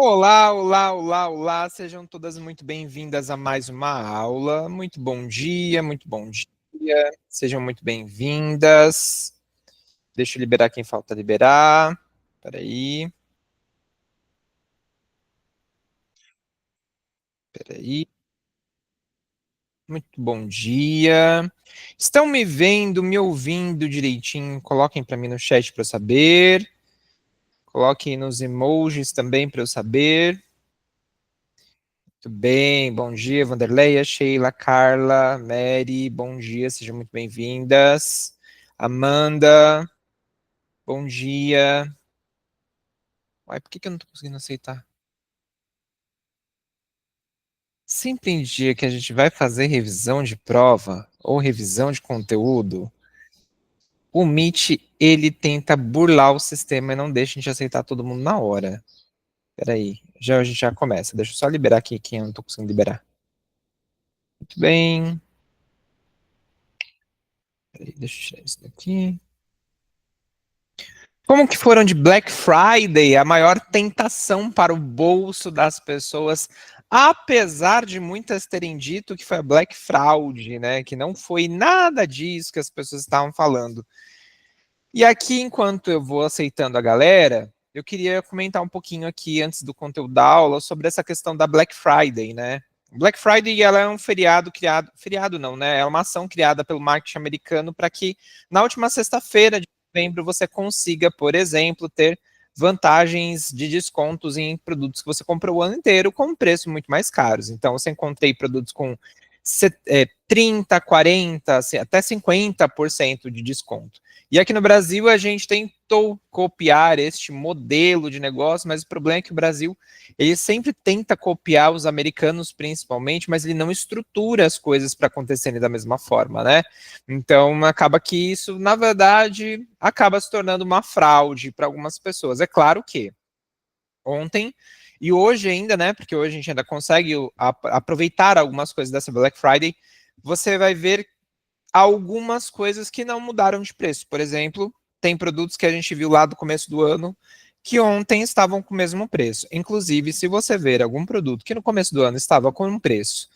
Olá, olá, olá, olá, sejam todas muito bem-vindas a mais uma aula. Muito bom dia, sejam muito bem-vindas. Deixa eu liberar quem falta liberar. Peraí, peraí. Muito bom dia. Estão me vendo, me ouvindo direitinho? Coloquem para mim no chat para eu saber. Coloquem nos emojis também para eu saber. Muito bem, bom dia, Vanderleia, Sheila, Carla, Mary, bom dia, sejam muito bem-vindas. Amanda, bom dia. Uai, por que eu não tô conseguindo aceitar? Sempre em dia que a gente vai fazer revisão de prova ou revisão de conteúdo, o Meet, ele tenta burlar o sistema e não deixa a gente aceitar todo mundo na hora. Peraí, já a gente já começa. Deixa eu só liberar aqui quem eu não tô conseguindo liberar. Muito bem. Peraí, deixa eu tirar isso daqui. Como que foram de Black Friday a maior tentação para o bolso das pessoas, apesar de muitas terem dito que foi a Black Fraud, né? Que não foi nada disso que as pessoas estavam falando. E aqui, enquanto eu vou aceitando a galera, eu queria comentar um pouquinho aqui, antes do conteúdo da aula, sobre essa questão da Black Friday, né? Black Friday, ela é um feriado criado, feriado não, né? É uma ação criada pelo marketing americano para que na última sexta-feira de novembro você consiga, por exemplo, ter vantagens de descontos em produtos que você comprou o ano inteiro com preços muito mais caros. Então, você encontrei produtos com 30, 40, até 50% de desconto. E aqui no Brasil a gente tentou copiar este modelo de negócio, mas o problema é que o Brasil ele sempre tenta copiar os americanos principalmente, mas ele não estrutura as coisas para acontecerem da mesma forma, né? Então acaba que isso, na verdade, acaba se tornando uma fraude para algumas pessoas. É claro que ontem e hoje ainda, né? Porque hoje a gente ainda consegue aproveitar algumas coisas dessa Black Friday. Você vai ver algumas coisas que não mudaram de preço. Por exemplo, tem produtos que a gente viu lá do começo do ano que ontem estavam com o mesmo preço. Inclusive, se você ver algum produto que no começo do ano estava com um preço,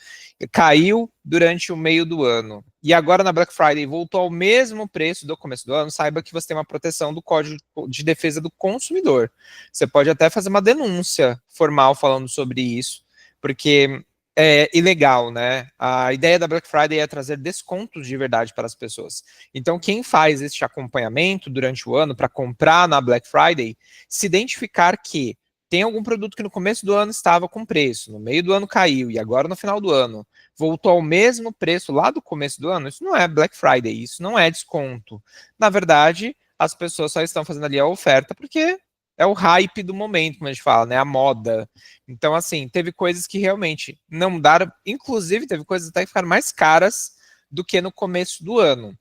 caiu durante o meio do ano e agora na Black Friday voltou ao mesmo preço do começo do ano, saiba que você tem uma proteção do Código de Defesa do Consumidor. Você pode até fazer uma denúncia formal falando sobre isso, porque é ilegal, né? A ideia da Black Friday é trazer descontos de verdade para as pessoas. Então, quem faz este acompanhamento durante o ano para comprar na Black Friday, se identificar que tem algum produto que no começo do ano estava com preço, no meio do ano caiu e agora no final do ano voltou ao mesmo preço lá do começo do ano, isso não é Black Friday, isso não é desconto. Na verdade, as pessoas só estão fazendo ali a oferta porque é o hype do momento, como a gente fala, né? A moda. Então, assim, teve coisas que realmente não mudaram, inclusive teve coisas até que ficaram mais caras do que no começo do ano.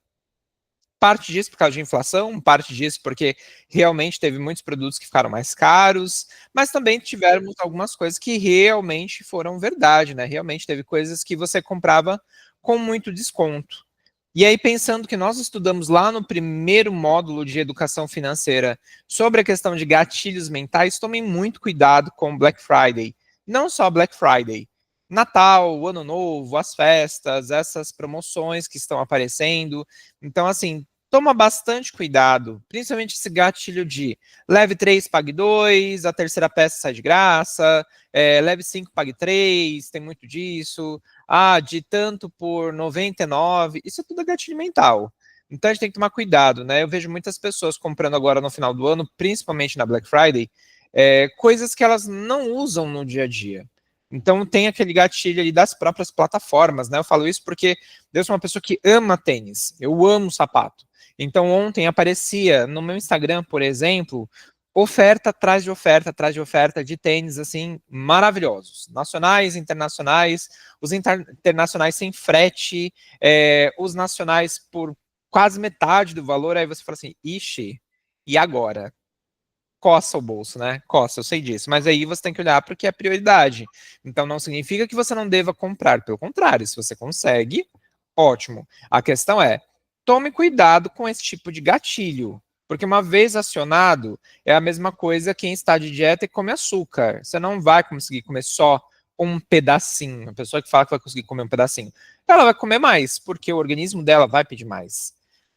Parte disso por causa de inflação, parte disso porque realmente teve muitos produtos que ficaram mais caros, mas também tivemos algumas coisas que realmente foram verdade, né? Realmente teve coisas que você comprava com muito desconto. E aí, pensando que nós estudamos lá no primeiro módulo de educação financeira sobre a questão de gatilhos mentais, tomem muito cuidado com Black Friday. Não só Black Friday, Natal, Ano Novo, as festas, essas promoções que estão aparecendo. Então, assim, toma bastante cuidado, principalmente esse gatilho de leve 3, pague 2, a terceira peça sai de graça, leve 5, pague 3, tem muito disso. Ah, de tanto por 99, isso é tudo gatilho mental. Então a gente tem que tomar cuidado, né? Eu vejo muitas pessoas comprando agora no final do ano, principalmente na Black Friday, coisas que elas não usam no dia a dia. Então tem aquele gatilho ali das próprias plataformas, né? Eu falo isso porque eu sou uma pessoa que ama tênis, eu amo sapato. Então ontem aparecia no meu Instagram, por exemplo, oferta atrás de oferta de tênis, assim, maravilhosos. Nacionais, internacionais, os internacionais sem frete, os nacionais por quase metade do valor, aí você fala assim, ixi, e agora? Coça o bolso, né? Coça, eu sei disso. Mas aí você tem que olhar para o que é prioridade. Então não significa que você não deva comprar. Pelo contrário, se você consegue, ótimo. A questão é, tome cuidado com esse tipo de gatilho. Porque uma vez acionado, é a mesma coisa quem está de dieta e come açúcar. Você não vai conseguir comer só um pedacinho. A pessoa que fala que vai conseguir comer um pedacinho, ela vai comer mais, porque o organismo dela vai pedir mais.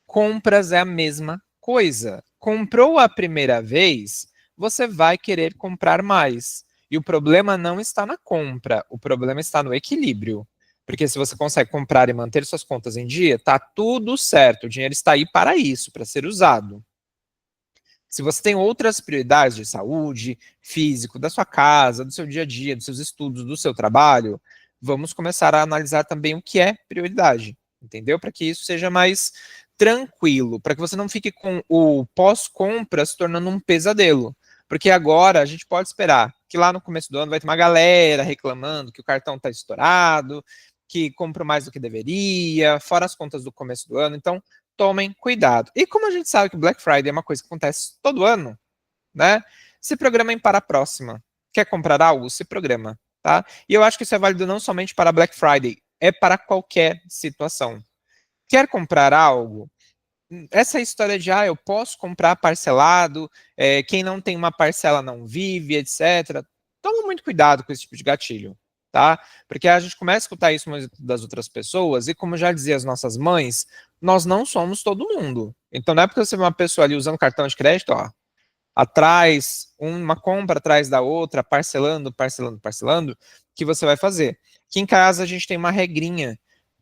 Compras é a mesma coisa. Comprou a primeira vez, você vai querer comprar mais. E o problema não está na compra, o problema está no equilíbrio. Porque se você consegue comprar e manter suas contas em dia, tá tudo certo. O dinheiro está aí para isso, para ser usado. Se você tem outras prioridades de saúde, físico, da sua casa, do seu dia a dia, dos seus estudos, do seu trabalho, vamos começar a analisar também o que é prioridade, entendeu? Para que isso seja mais tranquilo, para que você não fique com o pós-compra se tornando um pesadelo. Porque agora a gente pode esperar que lá no começo do ano vai ter uma galera reclamando que o cartão está estourado, que comprou mais do que deveria, fora as contas do começo do ano. Então, tomem cuidado. E como a gente sabe que Black Friday é uma coisa que acontece todo ano, né? Se programem para a próxima. Quer comprar algo? Se programa, tá? E eu acho que isso é válido não somente para Black Friday, é para qualquer situação. Quer comprar algo? Essa história de, eu posso comprar parcelado, quem não tem uma parcela não vive, etc. Toma muito cuidado com esse tipo de gatilho, tá? Porque a gente começa a escutar isso das outras pessoas, e como já dizia as nossas mães, nós não somos todo mundo. Então não é porque você vê uma pessoa ali usando cartão de crédito, atrás, uma compra atrás da outra, parcelando, parcelando, parcelando, que você vai fazer. Aqui em casa a gente tem uma regrinha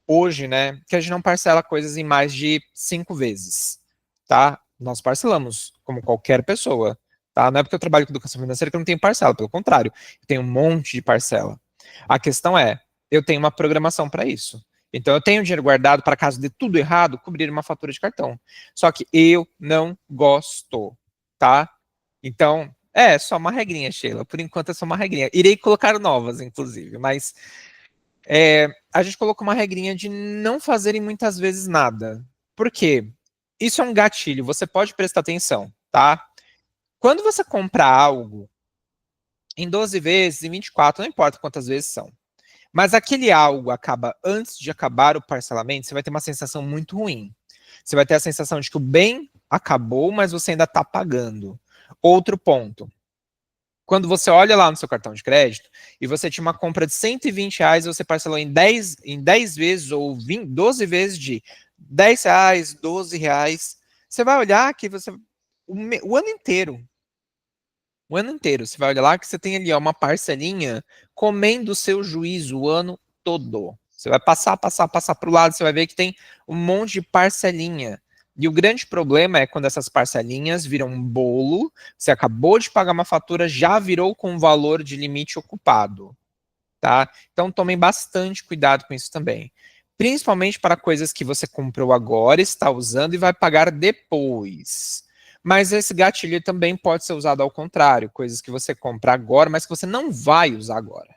hoje, né, que a gente não parcela coisas em mais de 5 vezes, tá? Nós parcelamos, como qualquer pessoa, tá? Não é porque eu trabalho com educação financeira que eu não tenho parcela, pelo contrário, eu tenho um monte de parcela. A questão é, eu tenho uma programação para isso. Então eu tenho dinheiro guardado para caso dê tudo errado, cobrir uma fatura de cartão. Só que eu não gosto, tá? Então, é só uma regrinha, Sheila. Por enquanto é só uma regrinha. Irei colocar novas, inclusive, mas a gente colocou uma regrinha de não fazerem muitas vezes nada. Por quê? Isso é um gatilho, você pode prestar atenção, tá? Quando você compra algo em 12 vezes, em 24, não importa quantas vezes são, mas aquele algo acaba antes de acabar o parcelamento, você vai ter uma sensação muito ruim. Você vai ter a sensação de que o bem acabou, mas você ainda está pagando. Outro ponto. Quando você olha lá no seu cartão de crédito e você tinha uma compra de R$ 120 e você parcelou em 10 vezes ou 12 vezes de R$ 10, R$ 12, você vai olhar que você o ano inteiro, você vai olhar lá que você tem ali uma parcelinha comendo o seu juízo o ano todo. Você vai passar para o lado, você vai ver que tem um monte de parcelinha. E o grande problema é quando essas parcelinhas viram um bolo, você acabou de pagar uma fatura, já virou com valor de limite ocupado, tá? Então tomem bastante cuidado com isso também. Principalmente para coisas que você comprou agora, está usando e vai pagar depois. Mas esse gatilho também pode ser usado ao contrário, coisas que você compra agora, mas que você não vai usar agora.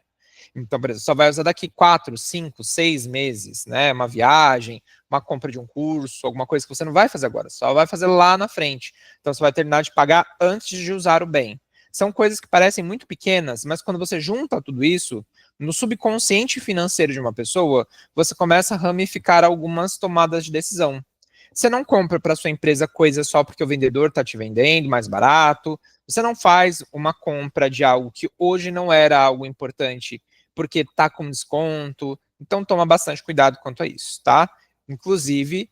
Então, por exemplo, só vai usar daqui 4, 5, 6 meses, né? Uma viagem, uma compra de um curso, alguma coisa que você não vai fazer agora, só vai fazer lá na frente. Então, você vai terminar de pagar antes de usar o bem. São coisas que parecem muito pequenas, mas quando você junta tudo isso, no subconsciente financeiro de uma pessoa, você começa a ramificar algumas tomadas de decisão. Você não compra para sua empresa coisa só porque o vendedor está te vendendo mais barato. Você não faz uma compra de algo que hoje não era algo importante porque está com desconto. Então, toma bastante cuidado quanto a isso, tá? Inclusive,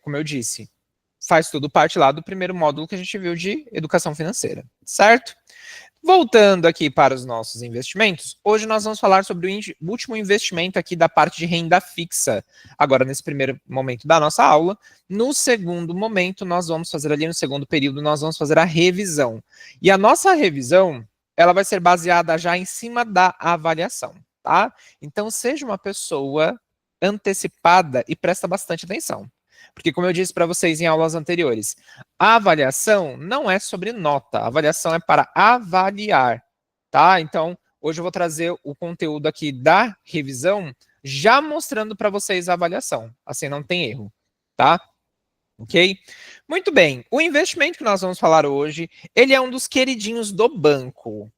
como eu disse, faz tudo parte lá do primeiro módulo que a gente viu de educação financeira, certo? Voltando aqui para os nossos investimentos, hoje nós vamos falar sobre o último investimento aqui da parte de renda fixa, agora nesse primeiro momento da nossa aula. No segundo momento, nós vamos fazer ali no segundo período, nós vamos fazer a revisão. E a nossa revisão, ela vai ser baseada já em cima da avaliação, tá? Então, seja uma pessoa antecipada e presta bastante atenção. Porque, como eu disse para vocês em aulas anteriores, a avaliação não é sobre nota, a avaliação é para avaliar, tá? Então, hoje eu vou trazer o conteúdo aqui da revisão, já mostrando para vocês a avaliação, assim não tem erro, tá? Ok? Muito bem, o investimento que nós vamos falar hoje, ele é um dos queridinhos do banco,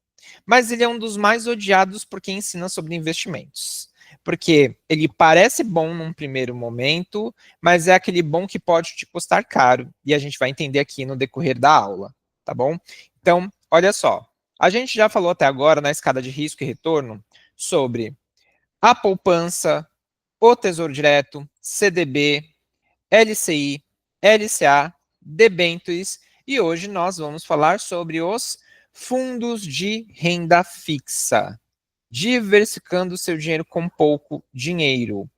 mas ele é um dos mais odiados por quem ensina sobre investimentos. Porque ele parece bom num primeiro momento, mas é aquele bom que pode te custar caro, e a gente vai entender aqui no decorrer da aula, tá bom? Então, olha só, a gente já falou até agora na escada de risco e retorno sobre a poupança, o Tesouro Direto, CDB, LCI, LCA, debêntures, e hoje nós vamos falar sobre os fundos de renda fixa, diversificando seu dinheiro com pouco dinheiro.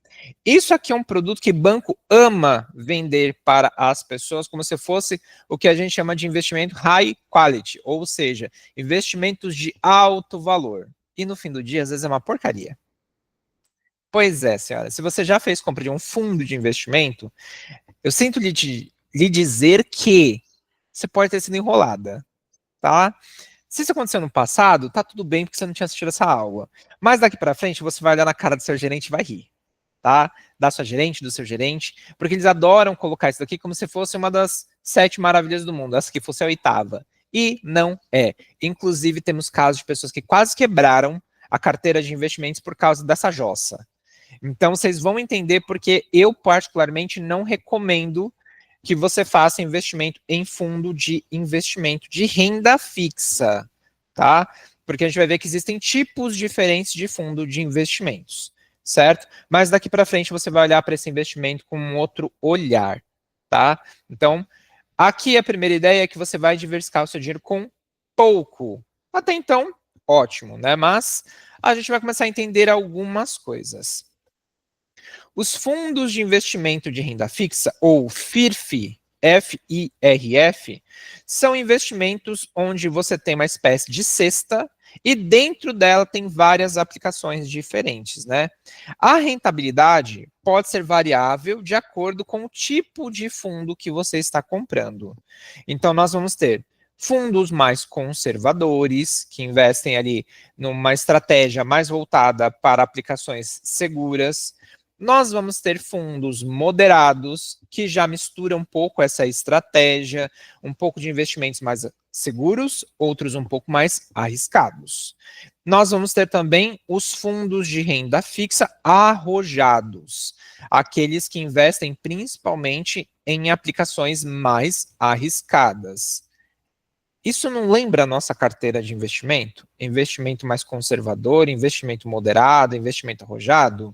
Isso aqui é um produto que banco ama vender para as pessoas como se fosse o que a gente chama de investimento high quality, ou seja, investimentos de alto valor. E no fim do dia, às vezes é uma porcaria. Pois é, senhora. Se você já fez compra de um fundo de investimento, eu sinto lhe dizer que você pode ter sido enrolada, tá? Se isso aconteceu no passado, tá tudo bem porque você não tinha assistido essa aula. Mas daqui para frente, você vai olhar na cara do seu gerente e vai rir, tá? Da sua gerente, do seu gerente, porque eles adoram colocar isso daqui como se fosse uma das 7 maravilhas do mundo, essa que fosse a 8ª. E não é. Inclusive, temos casos de pessoas que quase quebraram a carteira de investimentos por causa dessa jossa. Então, vocês vão entender porque eu, particularmente, não recomendo que você faça investimento em fundo de investimento de renda fixa, tá? Porque a gente vai ver que existem tipos diferentes de fundo de investimentos, certo? Mas daqui para frente você vai olhar para esse investimento com um outro olhar, tá? Então, aqui a primeira ideia é que você vai diversificar o seu dinheiro com pouco. Até então, ótimo, né? Mas a gente vai começar a entender algumas coisas. Os fundos de investimento de renda fixa, ou FIRF, FIRF, são investimentos onde você tem uma espécie de cesta e dentro dela tem várias aplicações diferentes, né? A rentabilidade pode ser variável de acordo com o tipo de fundo que você está comprando. Então, nós vamos ter fundos mais conservadores, que investem ali numa estratégia mais voltada para aplicações seguras. Nós vamos ter fundos moderados, que já misturam um pouco essa estratégia, um pouco de investimentos mais seguros, outros um pouco mais arriscados. Nós vamos ter também os fundos de renda fixa arrojados, aqueles que investem principalmente em aplicações mais arriscadas. Isso não lembra a nossa carteira de investimento? Investimento mais conservador, investimento moderado, investimento arrojado?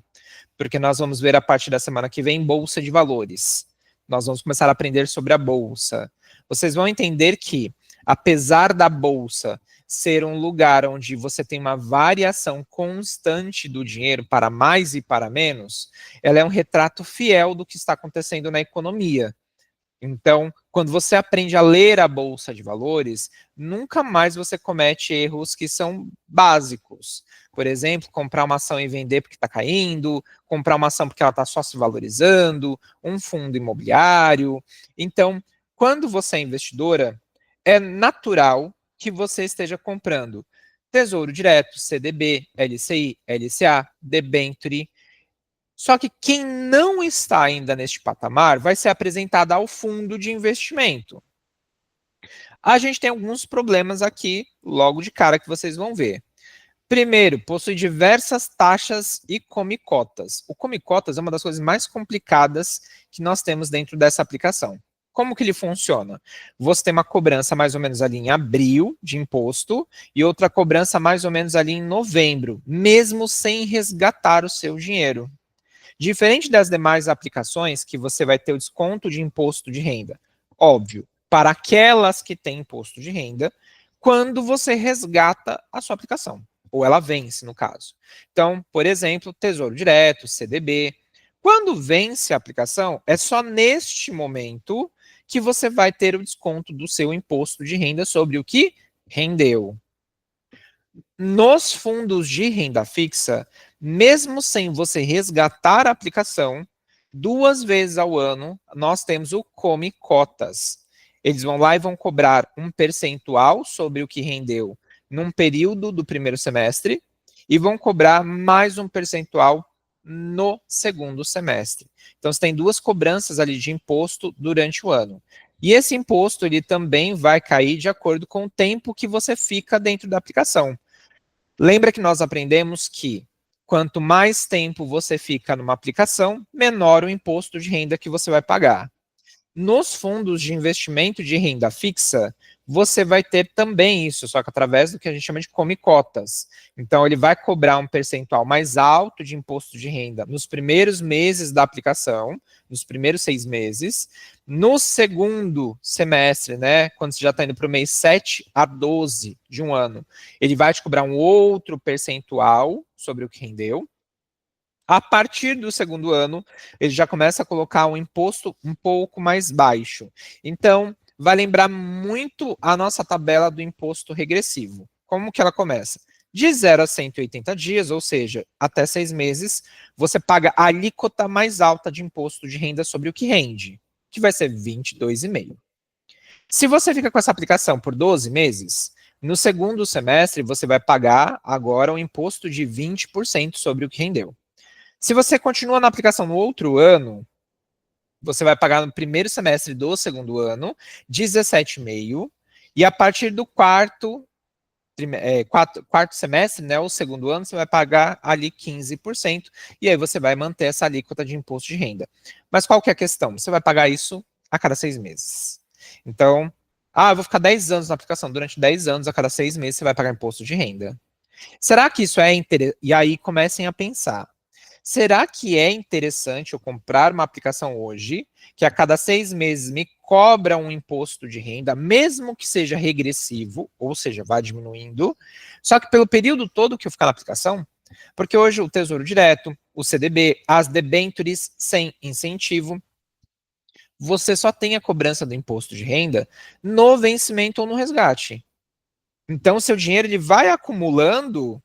Porque nós vamos ver a partir da semana que vem bolsa de valores. Nós vamos começar a aprender sobre a bolsa. Vocês vão entender que, apesar da bolsa ser um lugar onde você tem uma variação constante do dinheiro para mais e para menos, ela é um retrato fiel do que está acontecendo na economia. Então, quando você aprende a ler a bolsa de valores, nunca mais você comete erros que são básicos. Por exemplo, comprar uma ação e vender porque está caindo, comprar uma ação porque ela está só se valorizando, um fundo imobiliário. Então, quando você é investidora, é natural que você esteja comprando Tesouro Direto, CDB, LCI, LCA, debênture. Só que quem não está ainda neste patamar vai ser apresentado ao fundo de investimento. A gente tem alguns problemas aqui, logo de cara, que vocês vão ver. Primeiro, possui diversas taxas e come-cotas. O come-cotas é uma das coisas mais complicadas que nós temos dentro dessa aplicação. Como que ele funciona? Você tem uma cobrança mais ou menos ali em abril de imposto e outra cobrança mais ou menos ali em novembro, mesmo sem resgatar o seu dinheiro. Diferente das demais aplicações, que você vai ter o desconto de imposto de renda, óbvio, para aquelas que têm imposto de renda, quando você resgata a sua aplicação, ou ela vence, no caso. Então, por exemplo, Tesouro Direto, CDB. Quando vence a aplicação, é só neste momento que você vai ter o desconto do seu imposto de renda sobre o que rendeu. Nos fundos de renda fixa, mesmo sem você resgatar a aplicação, 2 vezes ao ano, nós temos o Come Cotas. Eles vão lá e vão cobrar um percentual sobre o que rendeu num período do primeiro semestre e vão cobrar mais um percentual no segundo semestre. Então, você tem 2 cobranças ali de imposto durante o ano. E esse imposto, ele também vai cair de acordo com o tempo que você fica dentro da aplicação. Lembra que nós aprendemos que Quanto mais tempo você fica numa aplicação, menor o imposto de renda que você vai pagar. Nos fundos de investimento de renda fixa, você vai ter também isso, só que através do que a gente chama de come-cotas. Então, ele vai cobrar um percentual mais alto de imposto de renda nos primeiros meses da aplicação, nos primeiros 6 meses. No segundo semestre, né, quando você já está indo para o mês 7 a 12 de um ano, ele vai te cobrar um outro percentual sobre o que rendeu. A partir do segundo ano, ele já começa a colocar um imposto um pouco mais baixo. Então, vai lembrar muito a nossa tabela do imposto regressivo. Como que ela começa? De 0 a 180 dias, ou seja, até 6 meses, você paga a alíquota mais alta de imposto de renda sobre o que rende, que vai ser 22,5%. Se você fica com essa aplicação por 12 meses, no segundo semestre você vai pagar agora um imposto de 20% sobre o que rendeu. Se você continua na aplicação no outro ano, você vai pagar no primeiro semestre do segundo ano 17,5%, e a partir do quarto semestre, né, o segundo ano, você vai pagar ali 15%, e aí você vai manter essa alíquota de imposto de renda. Mas qual que é a questão? Você vai pagar isso a cada 6 meses. Então, eu vou ficar 10 anos na aplicação. Durante 10 anos, a cada 6 meses, você vai pagar imposto de renda. Será que isso é interessante? E aí comecem a pensar. Será que é interessante eu comprar uma aplicação hoje, que a cada 6 meses me cobra um imposto de renda, mesmo que seja regressivo, ou seja, vá diminuindo, só que pelo período todo que eu ficar na aplicação? Porque hoje o Tesouro Direto, o CDB, as debêntures sem incentivo, você só tem a cobrança do imposto de renda no vencimento ou no resgate. Então, seu dinheiro ele vai acumulando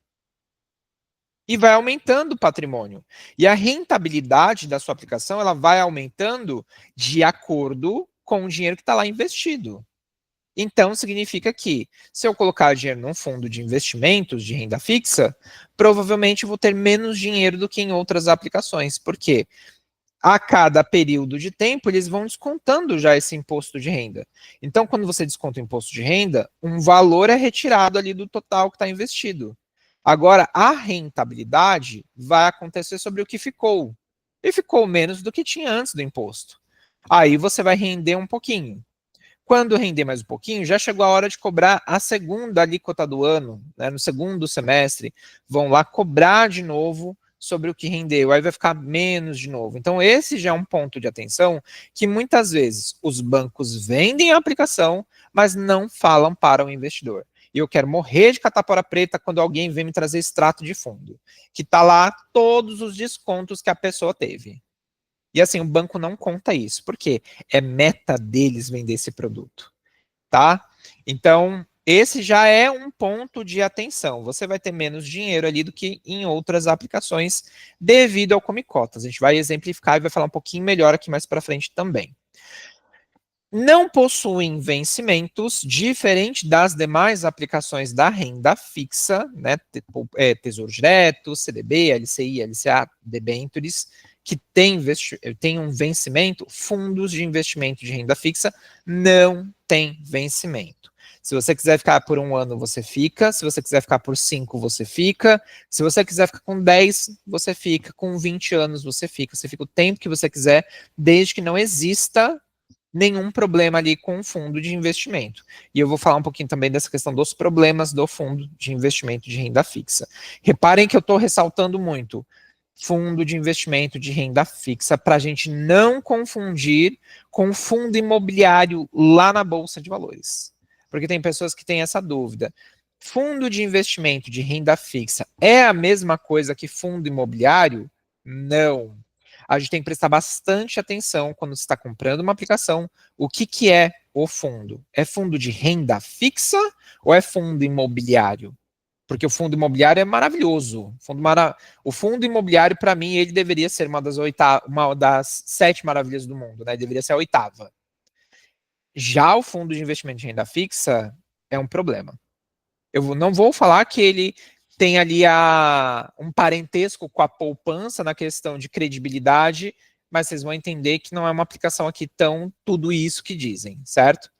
e vai aumentando o patrimônio. E a rentabilidade da sua aplicação ela vai aumentando de acordo com o dinheiro que está lá investido. Então, significa que, se eu colocar dinheiro num fundo de investimentos de renda fixa, provavelmente eu vou ter menos dinheiro do que em outras aplicações. Por quê? A cada período de tempo, eles vão descontando já esse imposto de renda. Então, quando você desconta o imposto de renda, um valor é retirado ali do total que está investido. Agora, a rentabilidade vai acontecer sobre o que ficou. E ficou menos do que tinha antes do imposto. Aí você vai render um pouquinho. Quando render mais um pouquinho, já chegou a hora de cobrar a segunda alíquota do ano, né? No segundo semestre, vão lá cobrar de novo sobre o que rendeu, aí vai ficar menos de novo. Então, esse já é um ponto de atenção que muitas vezes os bancos vendem a aplicação, mas não falam para o investidor. E eu quero morrer de catapora preta quando alguém vem me trazer extrato de fundo, que está lá todos os descontos que a pessoa teve. E assim, o banco não conta isso, porque é meta deles vender esse produto, tá? Então, esse já é um ponto de atenção. Você vai ter menos dinheiro ali do que em outras aplicações devido ao Come-Cotas. A gente vai exemplificar e vai falar um pouquinho melhor aqui mais para frente também. Não possuem vencimentos, diferente das demais aplicações da renda fixa, né? Tesouro Direto, CDB, LCI, LCA, debêntures, que tem um vencimento. Fundos de investimento de renda fixa não tem vencimento. Se você quiser ficar por 1 ano, você fica. Se você quiser ficar por 5, você fica. Se você quiser ficar com 10, você fica. Com 20 anos, você fica. Você fica o tempo que você quiser, desde que não exista nenhum problema ali com o fundo de investimento. E eu vou falar um pouquinho também dessa questão dos problemas do fundo de investimento de renda fixa. Reparem que eu estou ressaltando muito fundo de investimento de renda fixa para a gente não confundir com fundo imobiliário lá na Bolsa de Valores. Porque tem pessoas que têm essa dúvida. Fundo de investimento de renda fixa é a mesma coisa que fundo imobiliário? Não. A gente tem que prestar bastante atenção quando você está comprando uma aplicação. O que é o fundo? É fundo de renda fixa ou é fundo imobiliário? Porque o fundo imobiliário é maravilhoso. O fundo imobiliário, para mim, ele deveria ser uma das 7 maravilhas do mundo, né? Ele deveria ser a 8ª. Já o fundo de investimento de renda fixa é um problema. Eu não vou falar que ele tem ali um parentesco com a poupança na questão de credibilidade, mas vocês vão entender que não é uma aplicação aqui tão tudo isso que dizem, certo?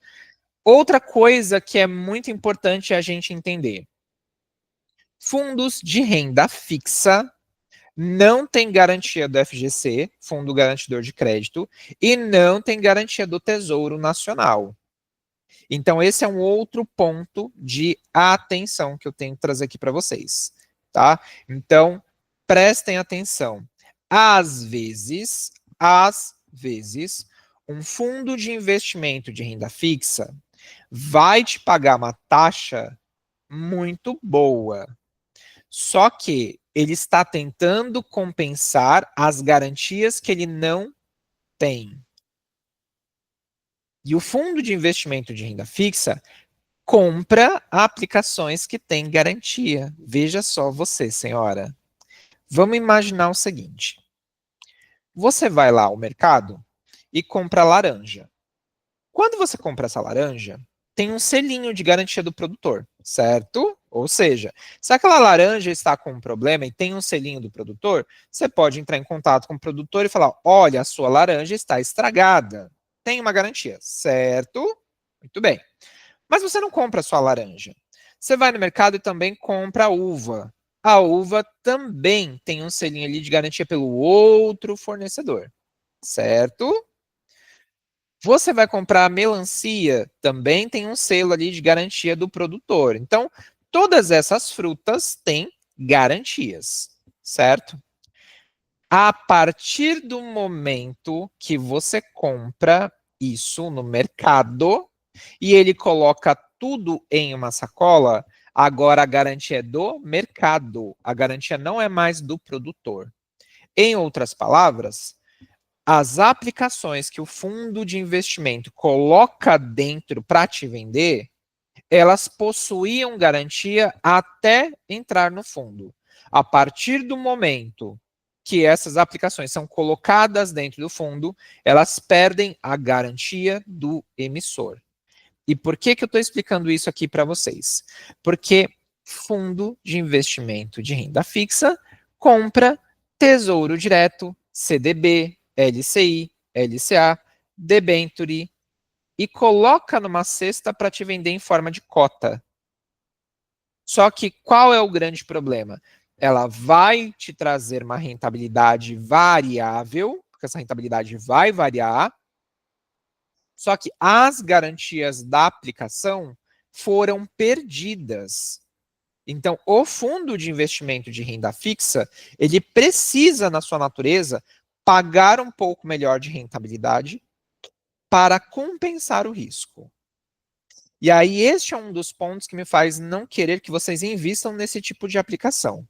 Outra coisa que é muito importante a gente entender. Fundos de renda fixa não tem garantia do FGC, Fundo Garantidor de Crédito, e não tem garantia do Tesouro Nacional. Então, esse é um outro ponto de atenção que eu tenho que trazer aqui para vocês, tá? Então, prestem atenção. Às vezes, um fundo de investimento de renda fixa vai te pagar uma taxa muito boa. Só que ele está tentando compensar as garantias que ele não tem. E o fundo de investimento de renda fixa compra aplicações que têm garantia. Veja só você, senhora. Vamos imaginar o seguinte. Você vai lá ao mercado e compra laranja. Quando você compra essa laranja, tem um selinho de garantia do produtor, certo? Ou seja, se aquela laranja está com um problema e tem um selinho do produtor, você pode entrar em contato com o produtor e falar: olha, a sua laranja está estragada. Tem uma garantia, certo? Muito bem. Mas você não compra só a laranja. Você vai no mercado e também compra a uva. A uva também tem um selinho ali de garantia pelo outro fornecedor, certo? Você vai comprar a melancia, também tem um selo ali de garantia do produtor. Então, todas essas frutas têm garantias, certo? A partir do momento que você compra isso no mercado e ele coloca tudo em uma sacola, agora a garantia é do mercado. A garantia não é mais do produtor. Em outras palavras, as aplicações que o fundo de investimento coloca dentro para te vender, elas possuíam garantia até entrar no fundo. A partir do momento que essas aplicações são colocadas dentro do fundo, elas perdem a garantia do emissor. E por que eu estou explicando isso aqui para vocês? Porque fundo de investimento de renda fixa compra Tesouro Direto, CDB, LCI, LCA, debenture e coloca numa cesta para te vender em forma de cota. Só que qual é o grande problema? Ela vai te trazer uma rentabilidade variável, porque essa rentabilidade vai variar, só que as garantias da aplicação foram perdidas. Então, o fundo de investimento de renda fixa, ele precisa, na sua natureza, pagar um pouco melhor de rentabilidade para compensar o risco. E aí, este é um dos pontos que me faz não querer que vocês invistam nesse tipo de aplicação.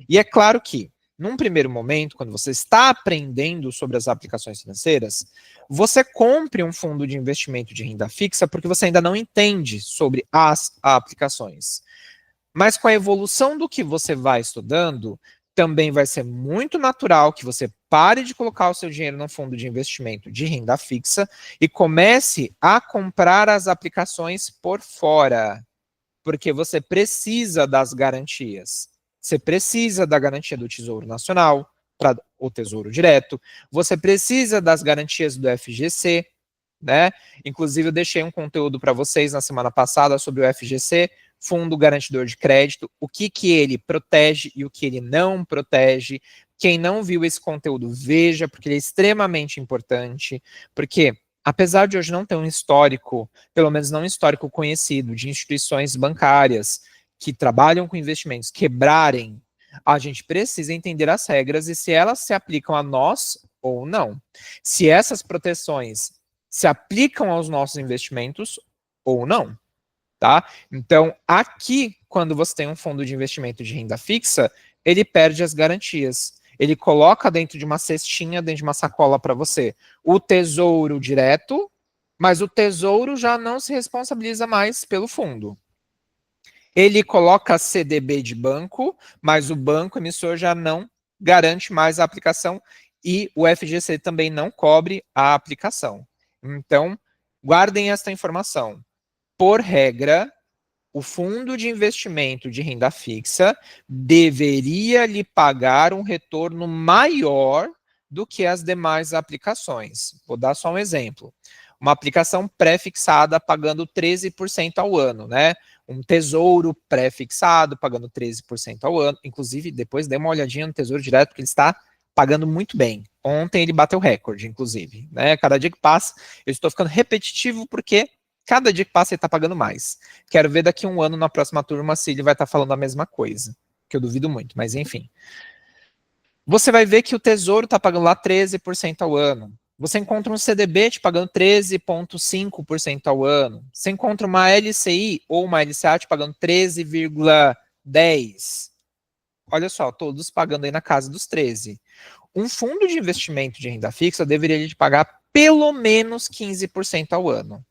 E é claro que, num primeiro momento, quando você está aprendendo sobre as aplicações financeiras, você compre um fundo de investimento de renda fixa porque você ainda não entende sobre as aplicações. Mas com a evolução do que você vai estudando, também vai ser muito natural que você pare de colocar o seu dinheiro no fundo de investimento de renda fixa e comece a comprar as aplicações por fora, porque você precisa das garantias. Você precisa da garantia do Tesouro Nacional para o Tesouro Direto, você precisa das garantias do FGC, né? Inclusive, eu deixei um conteúdo para vocês na semana passada sobre o FGC, Fundo Garantidor de Crédito, o que ele protege e o que ele não protege. Quem não viu esse conteúdo, veja, porque ele é extremamente importante, porque apesar de hoje não ter um histórico, pelo menos não um histórico conhecido, de instituições bancárias que trabalham com investimentos quebrarem, a gente precisa entender as regras e se elas se aplicam a nós ou não. Se essas proteções se aplicam aos nossos investimentos ou não. Tá? Então, aqui, quando você tem um fundo de investimento de renda fixa, ele perde as garantias. Ele coloca dentro de uma cestinha, dentro de uma sacola para você, o tesouro direto, mas o tesouro já não se responsabiliza mais pelo fundo. Ele coloca CDB de banco, mas o banco emissor já não garante mais a aplicação e o FGC também não cobre a aplicação. Então, guardem esta informação. Por regra, o fundo de investimento de renda fixa deveria lhe pagar um retorno maior do que as demais aplicações. Vou dar só um exemplo. Uma aplicação pré-fixada pagando 13% ao ano, né? um tesouro pré-fixado, pagando 13% ao ano. Inclusive, depois dê uma olhadinha no Tesouro Direto, porque ele está pagando muito bem. Ontem ele bateu recorde, inclusive. Né? Cada dia que passa, eu estou ficando repetitivo, porque cada dia que passa ele está pagando mais. Quero ver daqui a um ano, na próxima turma, se ele vai estar falando a mesma coisa. Que eu duvido muito, mas enfim. Você vai ver que o Tesouro está pagando lá 13% ao ano. Você encontra um CDB te pagando 13,5% ao ano. Você encontra uma LCI ou uma LCA te pagando 13,10%. Olha só, todos pagando aí na casa dos 13%. Um fundo de investimento de renda fixa deveria te pagar pelo menos 15% ao ano.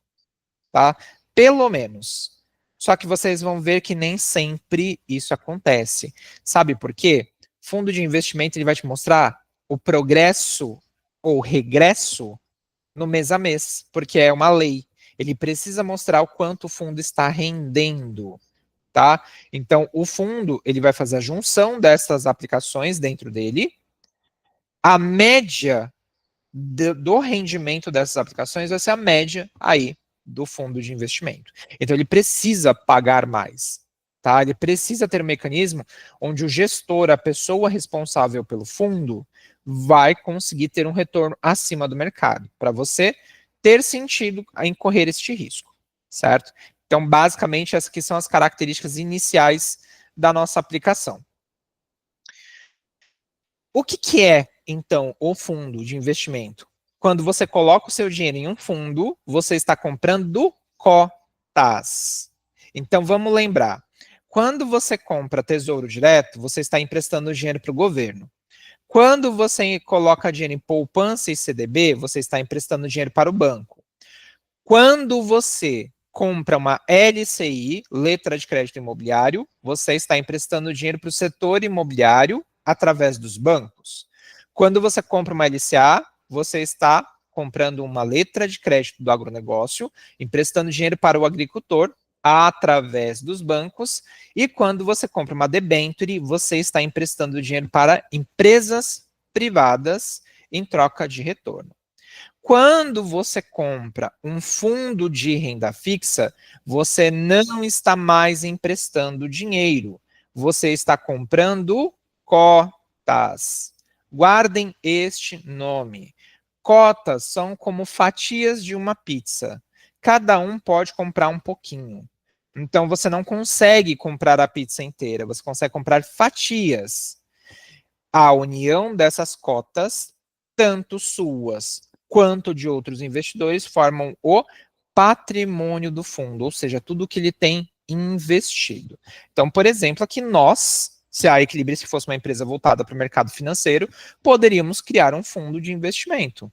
Tá? Pelo menos. Só que vocês vão ver que nem sempre isso acontece. Sabe por quê? Fundo de investimento ele vai te mostrar o progresso ou regresso no mês a mês, porque é uma lei. Ele precisa mostrar o quanto o fundo está rendendo, tá? Então, o fundo, ele vai fazer a junção dessas aplicações dentro dele. A média do rendimento dessas aplicações vai ser a média aí do fundo de investimento. Então, ele precisa pagar mais. Tá? Ele precisa ter um mecanismo onde o gestor, a pessoa responsável pelo fundo, vai conseguir ter um retorno acima do mercado, para você ter sentido em correr este risco, certo? Então, basicamente, essas aqui são as características iniciais da nossa aplicação. O que é, então, o fundo de investimento? Quando você coloca o seu dinheiro em um fundo, você está comprando cotas. Então, vamos lembrar. Quando você compra Tesouro Direto, você está emprestando dinheiro para o governo. Quando você coloca dinheiro em poupança e CDB, você está emprestando dinheiro para o banco. Quando você compra uma LCI, letra de crédito imobiliário, você está emprestando dinheiro para o setor imobiliário através dos bancos. Quando você compra uma LCA, você está comprando uma letra de crédito do agronegócio, emprestando dinheiro para o agricultor através dos bancos, e quando você compra uma debenture, você está emprestando dinheiro para empresas privadas em troca de retorno. Quando você compra um fundo de renda fixa, você não está mais emprestando dinheiro, você está comprando cotas. Guardem este nome. Cotas são como fatias de uma pizza. Cada um pode comprar um pouquinho. Então você não consegue comprar a pizza inteira, você consegue comprar fatias. A união dessas cotas, tanto suas quanto de outros investidores, formam o patrimônio do fundo, ou seja, tudo que ele tem investido. Então, por exemplo, aqui nós, se a Equilibris fosse uma empresa voltada para o mercado financeiro, poderíamos criar um fundo de investimento.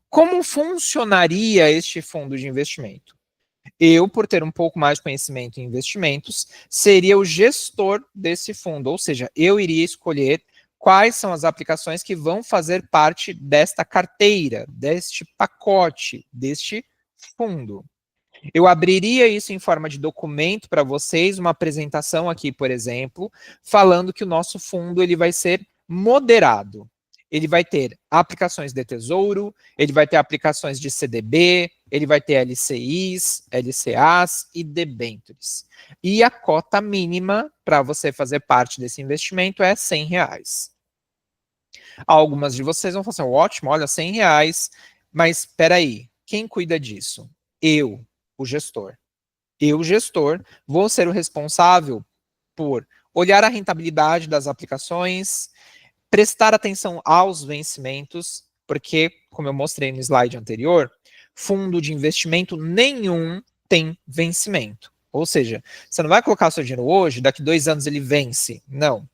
Como funcionaria este fundo de investimento? Eu, por ter um pouco mais de conhecimento em investimentos, seria o gestor desse fundo, ou seja, eu iria escolher quais são as aplicações que vão fazer parte desta carteira, deste pacote, deste fundo. Eu abriria isso em forma de documento para vocês, uma apresentação aqui, por exemplo, falando que o nosso fundo ele vai ser moderado. Ele vai ter aplicações de tesouro, ele vai ter aplicações de CDB, ele vai ter LCIs, LCAs e debêntures. E a cota mínima para você fazer parte desse investimento é R$100. Algumas de vocês vão falar assim, ótimo, olha, R$100, mas espera aí, quem cuida disso? Eu, o gestor. Eu, gestor, vou ser o responsável por olhar a rentabilidade das aplicações, prestar atenção aos vencimentos, porque, como eu mostrei no slide anterior, fundo de investimento nenhum tem vencimento. Ou seja, você não vai colocar seu dinheiro hoje, daqui 2 anos ele vence. Não.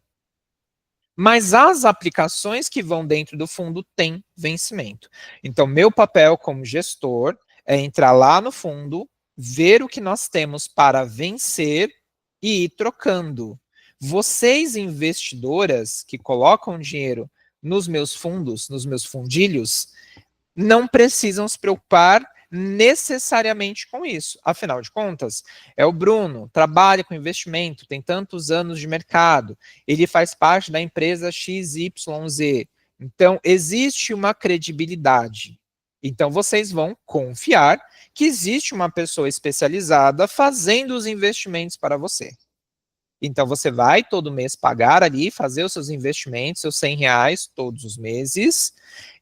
Mas as aplicações que vão dentro do fundo têm vencimento. Então, meu papel como gestor é entrar lá no fundo, ver o que nós temos para vencer e ir trocando. Vocês, investidoras que colocam dinheiro nos meus fundos, nos meus fundilhos, não precisam se preocupar necessariamente com isso. Afinal de contas, é o Bruno, trabalha com investimento, tem tantos anos de mercado, ele faz parte da empresa XYZ. Então, existe uma credibilidade. Então, vocês vão confiar que existe uma pessoa especializada fazendo os investimentos para você. Então, você vai todo mês pagar ali, fazer os seus investimentos, seus R$ 100 todos os meses,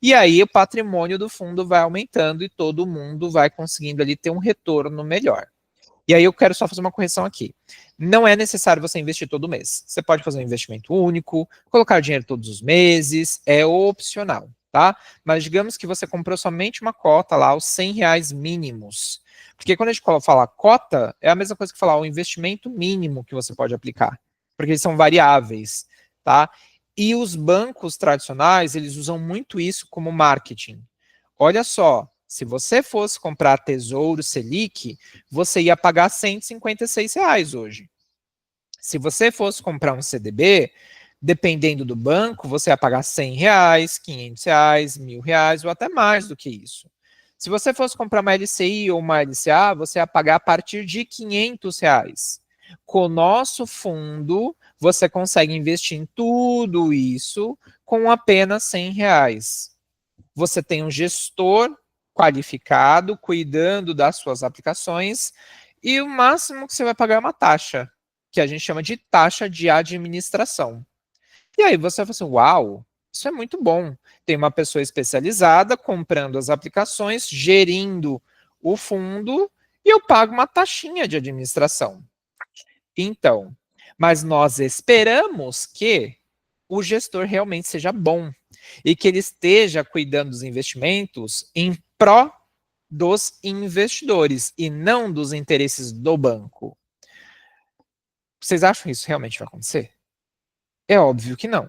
e aí o patrimônio do fundo vai aumentando e todo mundo vai conseguindo ali ter um retorno melhor. E aí eu quero só fazer uma correção aqui. Não é necessário você investir todo mês. Você pode fazer um investimento único, colocar dinheiro todos os meses, é opcional, tá? Mas digamos que você comprou somente uma cota lá, os R$ 100 mínimos. Porque quando a gente fala cota, é a mesma coisa que falar o investimento mínimo que você pode aplicar. Porque eles são variáveis, tá? E os bancos tradicionais, eles usam muito isso como marketing. Olha só, se você fosse comprar Tesouro Selic, você ia pagar R$ 156 hoje. Se você fosse comprar um CDB, dependendo do banco, você ia pagar R$ 100, R$ 500, R$ 1.000 ou até mais do que isso. Se você fosse comprar uma LCI ou uma LCA, você ia pagar a partir de R$ 500. Com o nosso fundo, você consegue investir em tudo isso com apenas R$ 100. Você tem um gestor qualificado, cuidando das suas aplicações, e o máximo que você vai pagar é uma taxa, que a gente chama de taxa de administração. E aí você vai falar assim, uau, isso é muito bom. Tem uma pessoa especializada comprando as aplicações, gerindo o fundo, e eu pago uma taxinha de administração. Então, mas nós esperamos que o gestor realmente seja bom e que ele esteja cuidando dos investimentos em pró dos investidores e não dos interesses do banco. Vocês acham que isso realmente vai acontecer? É óbvio que não,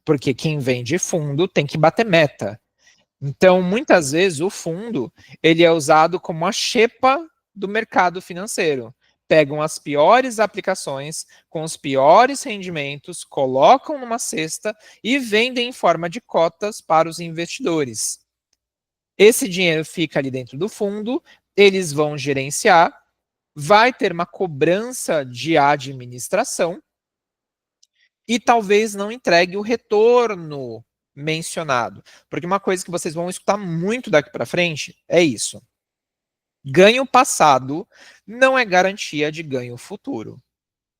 porque quem vende fundo tem que bater meta. Então, muitas vezes, o fundo ele é usado como a xepa do mercado financeiro. Pegam as piores aplicações, com os piores rendimentos, colocam numa cesta e vendem em forma de cotas para os investidores. Esse dinheiro fica ali dentro do fundo, eles vão gerenciar, vai ter uma cobrança de administração e talvez não entregue o retorno mencionado. Porque uma coisa que vocês vão escutar muito daqui para frente é isso. Ganho passado não é garantia de ganho futuro.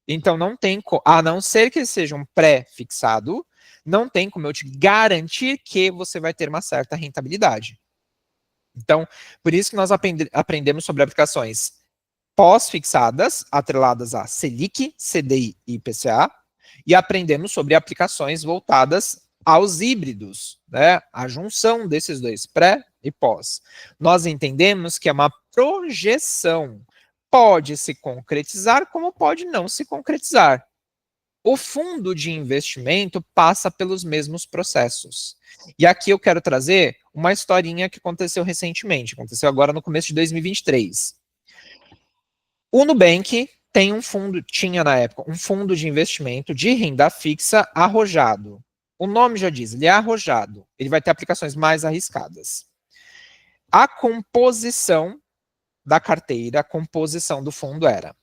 Então não tem, a não ser que seja um pré-fixado, não tem como eu te garantir que você vai ter uma certa rentabilidade. Então, por isso que nós aprendemos sobre aplicações pós-fixadas, atreladas a Selic, CDI e IPCA, e aprendemos sobre aplicações voltadas aos híbridos, né? A junção desses dois, pré e pós. Nós entendemos que é uma projeção. Pode se concretizar, como pode não se concretizar. O fundo de investimento passa pelos mesmos processos. E aqui eu quero trazer uma historinha que aconteceu recentemente, aconteceu agora no começo de 2023. O Nubank tem um fundo, tinha na época, um fundo de investimento de renda fixa arrojado. O nome já diz, ele é arrojado. Ele vai ter aplicações mais arriscadas. A composição da carteira, a composição do fundo era,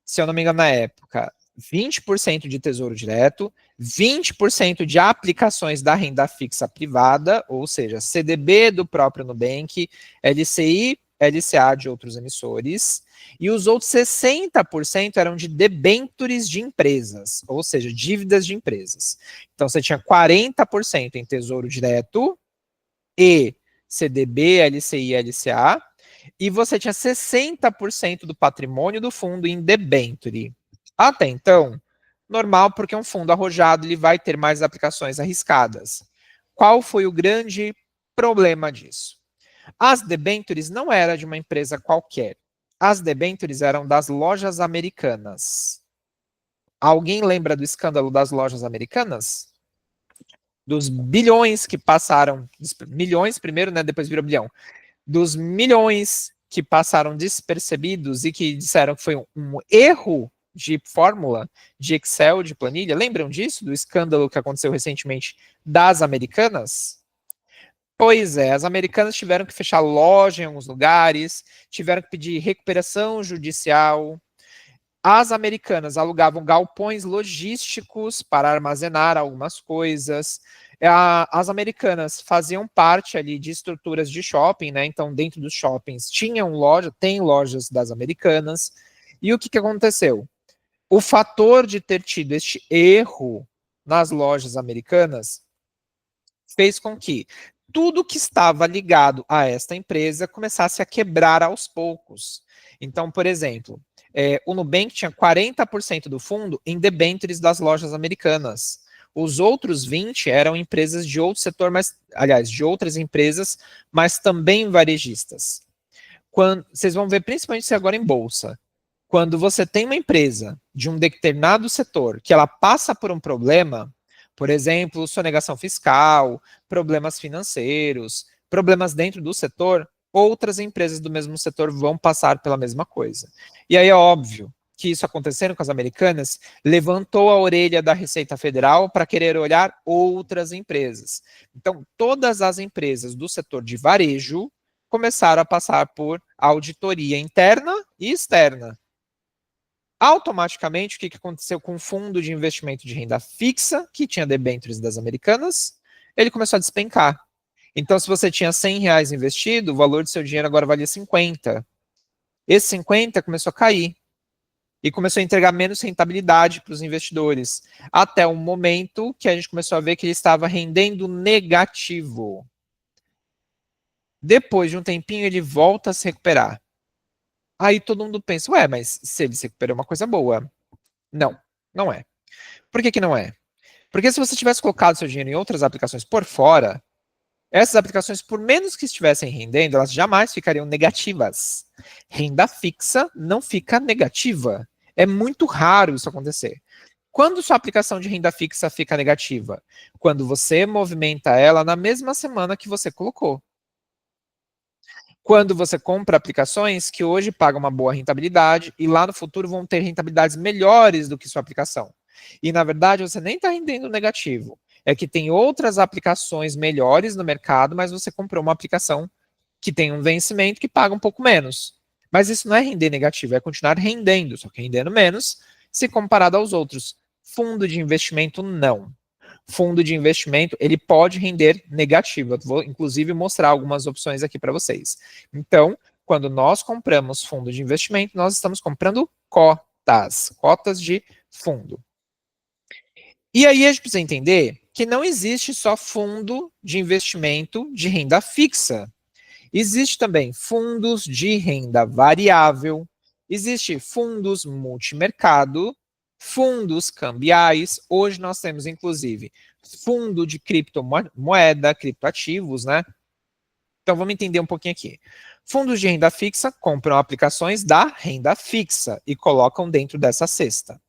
se eu não me engano, na época, 20% de tesouro direto, 20% de aplicações da renda fixa privada, ou seja, CDB do próprio Nubank, LCI, LCA de outros emissores, e os outros 60% eram de debêntures de empresas, ou seja, dívidas de empresas. Então você tinha 40% em tesouro direto e CDB, LCI, LCA, e você tinha 60% do patrimônio do fundo em debênture. Até então, normal, porque um fundo arrojado ele vai ter mais aplicações arriscadas. Qual foi o grande problema disso? As debêntures não eram de uma empresa qualquer. As debêntures eram das lojas americanas. Alguém lembra do escândalo das lojas americanas? Dos bilhões que passaram, milhões primeiro, né, depois virou bilhão, dos milhões que passaram despercebidos e que disseram que foi um erro de fórmula, de Excel, de planilha. Lembram disso, do escândalo que aconteceu recentemente das americanas? Pois é, as americanas tiveram que fechar loja em alguns lugares, tiveram que pedir recuperação judicial. As americanas alugavam galpões logísticos para armazenar algumas coisas. As americanas faziam parte ali de estruturas de shopping, né? Então, dentro dos shoppings tem lojas das americanas. E o que aconteceu? O fator de ter tido este erro nas lojas americanas fez com que tudo que estava ligado a esta empresa começasse a quebrar aos poucos. Então, por exemplo, o Nubank tinha 40% do fundo em debêntures das lojas americanas. Os outros 20 eram empresas de outro setor, mas, aliás, de outras empresas, mas também varejistas. Vocês vão ver principalmente isso agora em bolsa. Quando você tem uma empresa de um determinado setor que ela passa por um problema, por exemplo, sonegação fiscal, problemas financeiros, problemas dentro do setor, outras empresas do mesmo setor vão passar pela mesma coisa. E aí é óbvio que isso acontecendo com as americanas levantou a orelha da Receita Federal para querer olhar outras empresas. Então, todas as empresas do setor de varejo começaram a passar por auditoria interna e externa. Automaticamente, o que aconteceu com o fundo de investimento de renda fixa, que tinha debêntures das americanas? Ele começou a despencar. Então, se você tinha R$100 investido, o valor do seu dinheiro agora valia 50. Esse 50 começou a cair. E começou a entregar menos rentabilidade para os investidores. Até um momento que a gente começou a ver que ele estava rendendo negativo. Depois de um tempinho, ele volta a se recuperar. Aí todo mundo pensa, ué, mas se ele se recuperou, é uma coisa boa. Não, não é. Por que não é? Porque se você tivesse colocado seu dinheiro em outras aplicações por fora, essas aplicações, por menos que estivessem rendendo, elas jamais ficariam negativas. Renda fixa não fica negativa. É muito raro isso acontecer. Quando sua aplicação de renda fixa fica negativa? Quando você movimenta ela na mesma semana que você colocou. Quando você compra aplicações que hoje pagam uma boa rentabilidade e lá no futuro vão ter rentabilidades melhores do que sua aplicação. E na verdade você nem está rendendo negativo. É que tem outras aplicações melhores no mercado, mas você comprou uma aplicação que tem um vencimento que paga um pouco menos. Mas isso não é render negativo, é continuar rendendo, só que rendendo menos se comparado aos outros. Fundo de investimento, não. Fundo de investimento, ele pode render negativo. Eu vou, inclusive, mostrar algumas opções aqui para vocês. Então, quando nós compramos fundo de investimento, nós estamos comprando cotas de fundo. E aí a gente precisa entender que não existe só fundo de investimento de renda fixa. Existe também fundos de renda variável, existe fundos multimercado, fundos cambiais. Hoje nós temos, inclusive, fundo de criptomoeda, criptoativos, né? Então vamos entender um pouquinho aqui. Fundos de renda fixa compram aplicações da renda fixa e colocam dentro dessa cesta.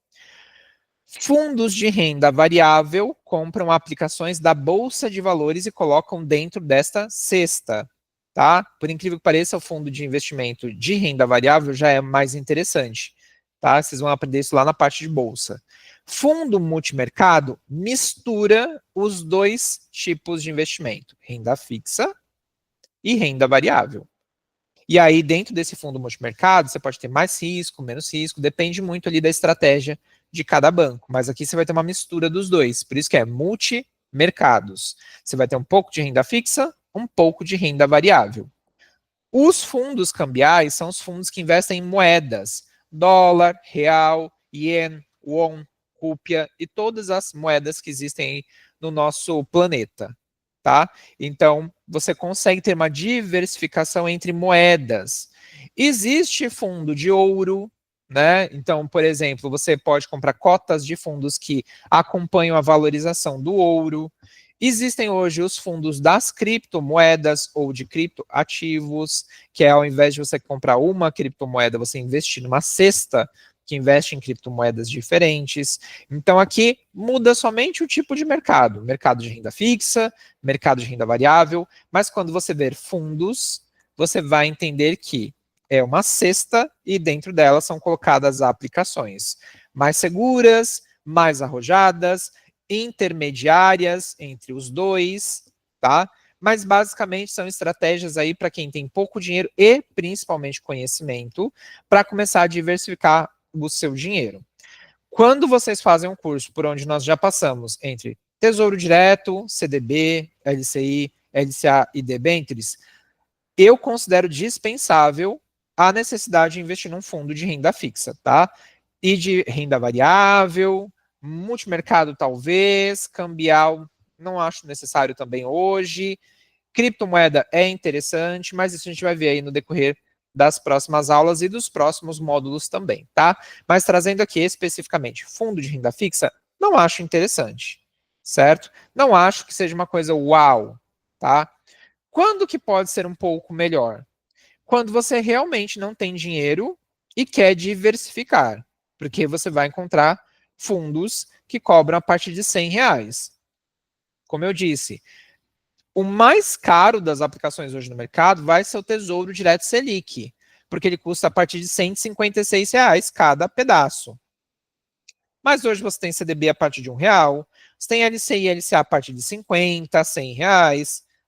Fundos de renda variável compram aplicações da Bolsa de Valores e colocam dentro desta cesta. Tá? Por incrível que pareça, o fundo de investimento de renda variável já é mais interessante. Tá? Vocês vão aprender isso lá na parte de bolsa. Fundo multimercado mistura os dois tipos de investimento, renda fixa e renda variável. E aí, dentro desse fundo multimercado, você pode ter mais risco, menos risco, depende muito ali da estratégia de cada banco. Mas aqui você vai ter uma mistura dos dois, por isso que é multimercados. Você vai ter um pouco de renda fixa, um pouco de renda variável. Os fundos cambiais são os fundos que investem em moedas, dólar, real, ien, won, rúpia e todas as moedas que existem no nosso planeta, tá? Então, você consegue ter uma diversificação entre moedas. Existe fundo de ouro, né? Então, por exemplo, você pode comprar cotas de fundos que acompanham a valorização do ouro. Existem hoje os fundos das criptomoedas ou de criptoativos, que é ao invés de você comprar uma criptomoeda, você investir numa cesta que investe em criptomoedas diferentes. Então aqui muda somente o tipo de mercado. Mercado de renda fixa, mercado de renda variável, mas quando você ver fundos, você vai entender que é uma cesta e dentro dela são colocadas aplicações mais seguras, mais arrojadas, intermediárias entre os dois, tá? Mas basicamente são estratégias aí para quem tem pouco dinheiro e principalmente conhecimento para começar a diversificar o seu dinheiro. Quando vocês fazem um curso por onde nós já passamos entre Tesouro Direto, CDB, LCI, LCA e debêntures, eu considero dispensável a necessidade de investir num fundo de renda fixa, tá? E de renda variável, multimercado talvez, cambial não acho necessário também hoje. Criptomoeda é interessante, mas isso a gente vai ver aí no decorrer das próximas aulas e dos próximos módulos também, tá? Mas trazendo aqui especificamente fundo de renda fixa, não acho interessante, certo? Não acho que seja uma coisa uau, tá? Quando que pode ser um pouco melhor? Quando você realmente não tem dinheiro e quer diversificar, porque você vai encontrar fundos que cobram a partir de R$ 100. Como eu disse, o mais caro das aplicações hoje no mercado vai ser o Tesouro Direto Selic, porque ele custa a partir de R$ 156 cada pedaço. Mas hoje você tem CDB a partir de R$ 1, você tem LCI e LCA a partir de 50, R$ 100,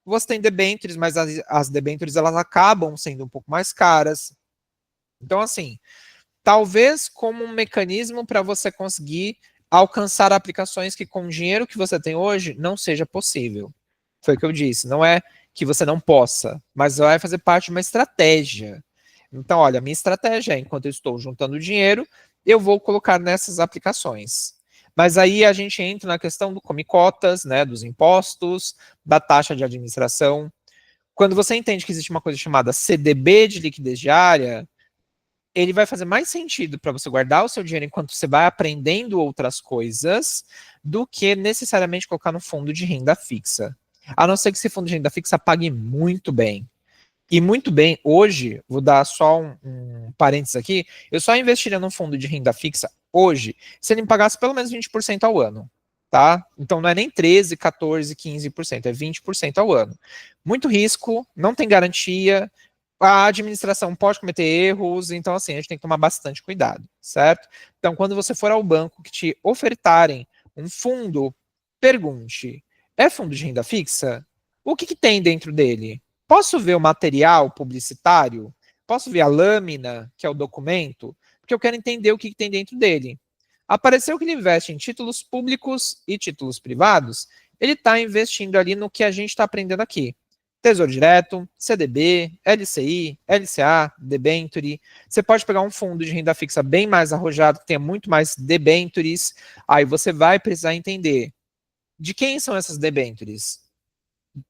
você tem debêntures, mas as debêntures elas acabam sendo um pouco mais caras. Então, assim, talvez como um mecanismo para você conseguir alcançar aplicações que com o dinheiro que você tem hoje não seja possível. Foi o que eu disse, não é que você não possa, mas vai fazer parte de uma estratégia. Então, olha, minha estratégia é, enquanto eu estou juntando dinheiro, eu vou colocar nessas aplicações. Mas aí a gente entra na questão do come cotas, né, dos impostos, da taxa de administração. Quando você entende que existe uma coisa chamada CDB de liquidez diária, ele vai fazer mais sentido para você guardar o seu dinheiro enquanto você vai aprendendo outras coisas, do que necessariamente colocar no fundo de renda fixa. A não ser que esse fundo de renda fixa pague muito bem. E muito bem, hoje, vou dar só um parênteses aqui, eu só investiria num fundo de renda fixa hoje, se ele me pagasse pelo menos 20% ao ano, tá? Então não é nem 13, 14, 15%, é 20% ao ano. Muito risco, não tem garantia, a administração pode cometer erros, então assim, a gente tem que tomar bastante cuidado, certo? Então quando você for ao banco que te ofertarem um fundo, pergunte, é fundo de renda fixa? O que tem dentro dele? Posso ver o material publicitário? Posso ver a lâmina, que é o documento? Porque eu quero entender o que tem dentro dele. Apareceu que ele investe em títulos públicos e títulos privados, ele está investindo ali no que a gente está aprendendo aqui. Tesouro Direto, CDB, LCI, LCA, debenture. Você pode pegar um fundo de renda fixa bem mais arrojado, que tenha muito mais debentures. Aí você vai precisar entender de quem são essas debentures.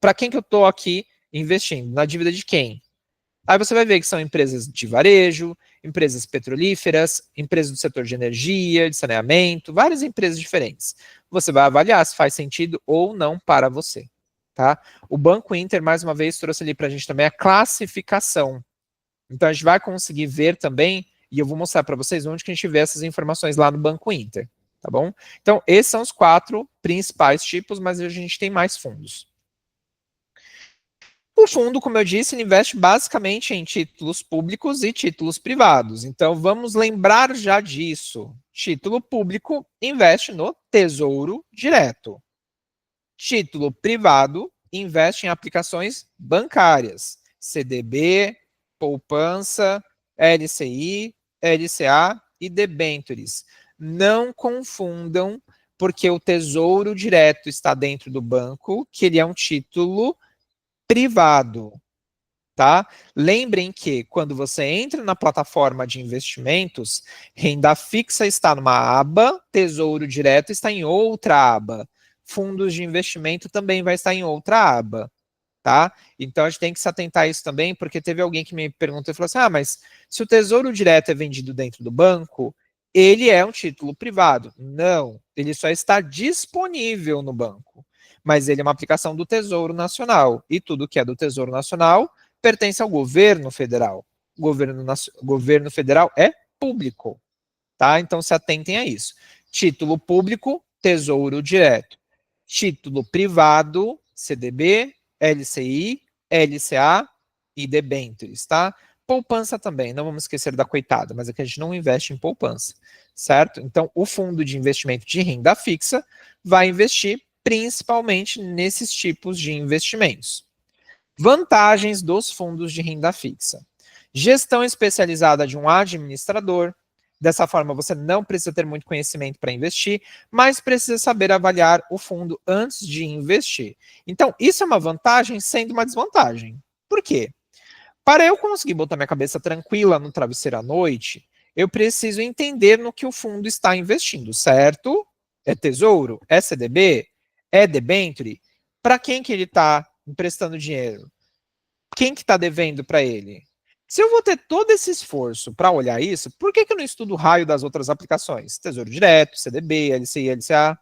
Para quem que eu estou aqui investindo? Na dívida de quem? Aí você vai ver que são empresas de varejo, empresas petrolíferas, empresas do setor de energia, de saneamento, várias empresas diferentes. Você vai avaliar se faz sentido ou não para você. Tá? O Banco Inter, mais uma vez, trouxe ali para a gente também a classificação. Então a gente vai conseguir ver também, e eu vou mostrar para vocês onde que a gente vê essas informações lá no Banco Inter. Tá bom? Então esses são os 4 principais tipos, mas a gente tem mais fundos. O fundo, como eu disse, investe basicamente em títulos públicos e títulos privados. Então, vamos lembrar já disso. Título público investe no Tesouro Direto. Título privado investe em aplicações bancárias. CDB, poupança, LCI, LCA e debentures. Não confundam, porque o Tesouro Direto está dentro do banco, que ele é um título privado, tá? Lembrem que quando você entra na plataforma de investimentos, renda fixa está numa aba, Tesouro Direto está em outra aba, fundos de investimento também vai estar em outra aba, tá? Então a gente tem que se atentar a isso também, porque teve alguém que me perguntou e falou assim: mas se o Tesouro Direto é vendido dentro do banco, ele é um título privado. Não, ele só está disponível no banco, mas ele é uma aplicação do Tesouro Nacional, e tudo que é do Tesouro Nacional pertence ao governo federal. O governo federal é público, tá? Então se atentem a isso. Título público, Tesouro Direto. Título privado, CDB, LCI, LCA e debêntures, tá? Poupança também, não vamos esquecer da coitada, mas é que a gente não investe em poupança, certo? Então, o fundo de investimento de renda fixa vai investir principalmente nesses tipos de investimentos. Vantagens dos fundos de renda fixa: gestão especializada de um administrador, Dessa forma, você não precisa ter muito conhecimento para investir, mas precisa saber avaliar o fundo antes de investir. Então, isso é uma vantagem sendo uma desvantagem. Por quê? Para eu conseguir botar minha cabeça tranquila no travesseiro à noite, eu preciso entender no que o fundo está investindo, certo? É tesouro? É CDB? É debênture? Para quem que ele está emprestando dinheiro? Quem que está devendo para ele? Se eu vou ter todo esse esforço para olhar isso, por que eu não estudo o raio das outras aplicações? Tesouro Direto, CDB, LCI, LCA.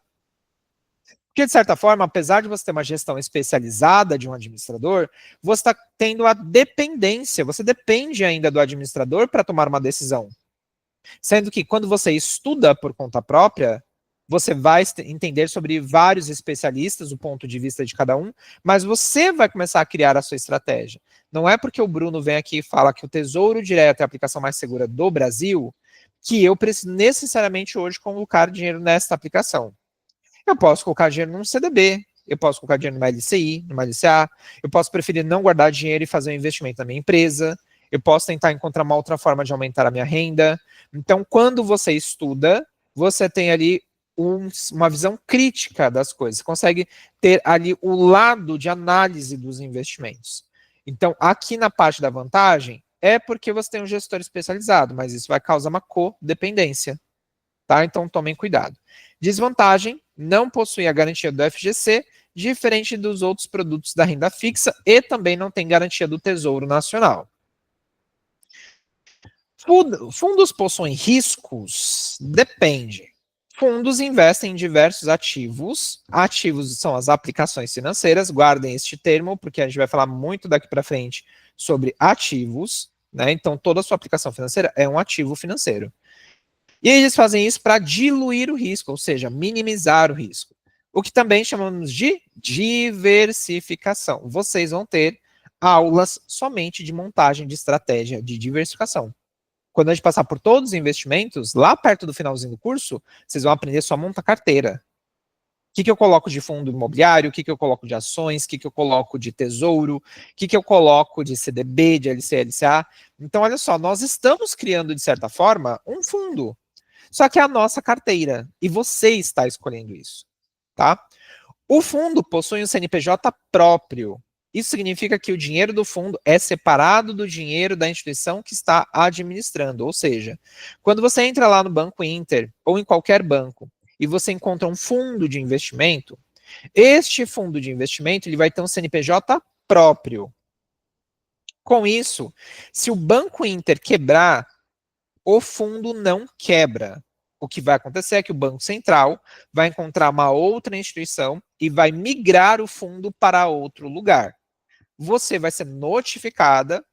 Porque, de certa forma, apesar de você ter uma gestão especializada de um administrador, você está tendo a dependência, você depende ainda do administrador para tomar uma decisão. Sendo que quando você estuda por conta própria, você vai entender sobre vários especialistas, o ponto de vista de cada um, mas você vai começar a criar a sua estratégia. Não é porque o Bruno vem aqui e fala que o Tesouro Direto é a aplicação mais segura do Brasil, que eu preciso necessariamente hoje colocar dinheiro nesta aplicação. Eu posso colocar dinheiro num CDB, eu posso colocar dinheiro numa LCI, numa LCA, eu posso preferir não guardar dinheiro e fazer um investimento na minha empresa, eu posso tentar encontrar uma outra forma de aumentar a minha renda. Então, quando você estuda, você tem ali uma visão crítica das coisas, você consegue ter ali o lado de análise dos investimentos. Então, aqui na parte da vantagem, é porque você tem um gestor especializado, mas isso vai causar uma codependência. Tá? Então tomem cuidado. Desvantagem, não possui a garantia do FGC, diferente dos outros produtos da renda fixa, e também não tem garantia do Tesouro Nacional. Fundos possuem riscos? Depende. Fundos investem em diversos ativos. Ativos são as aplicações financeiras, guardem este termo, porque a gente vai falar muito daqui para frente sobre ativos, né? Então toda a sua aplicação financeira é um ativo financeiro. E eles fazem isso para diluir o risco, ou seja, minimizar o risco. O que também chamamos de diversificação. Vocês vão ter aulas somente de montagem de estratégia de diversificação. Quando a gente passar por todos os investimentos, lá perto do finalzinho do curso, vocês vão aprender só a montar carteira. O que eu coloco de fundo imobiliário, o que eu coloco de ações, o que eu coloco de tesouro, o que eu coloco de CDB, de LC, LCA. Então, olha só, nós estamos criando, de certa forma, um fundo. Só que é a nossa carteira, e você está escolhendo isso, tá? O fundo possui um CNPJ próprio. Isso significa que o dinheiro do fundo é separado do dinheiro da instituição que está administrando. Ou seja, quando você entra lá no Banco Inter, ou em qualquer banco, e você encontra um fundo de investimento, este fundo de investimento ele vai ter um CNPJ próprio. Com isso, se o Banco Inter quebrar, o fundo não quebra. O que vai acontecer é que o Banco Central vai encontrar uma outra instituição e vai migrar o fundo para outro lugar. Você vai ser notificada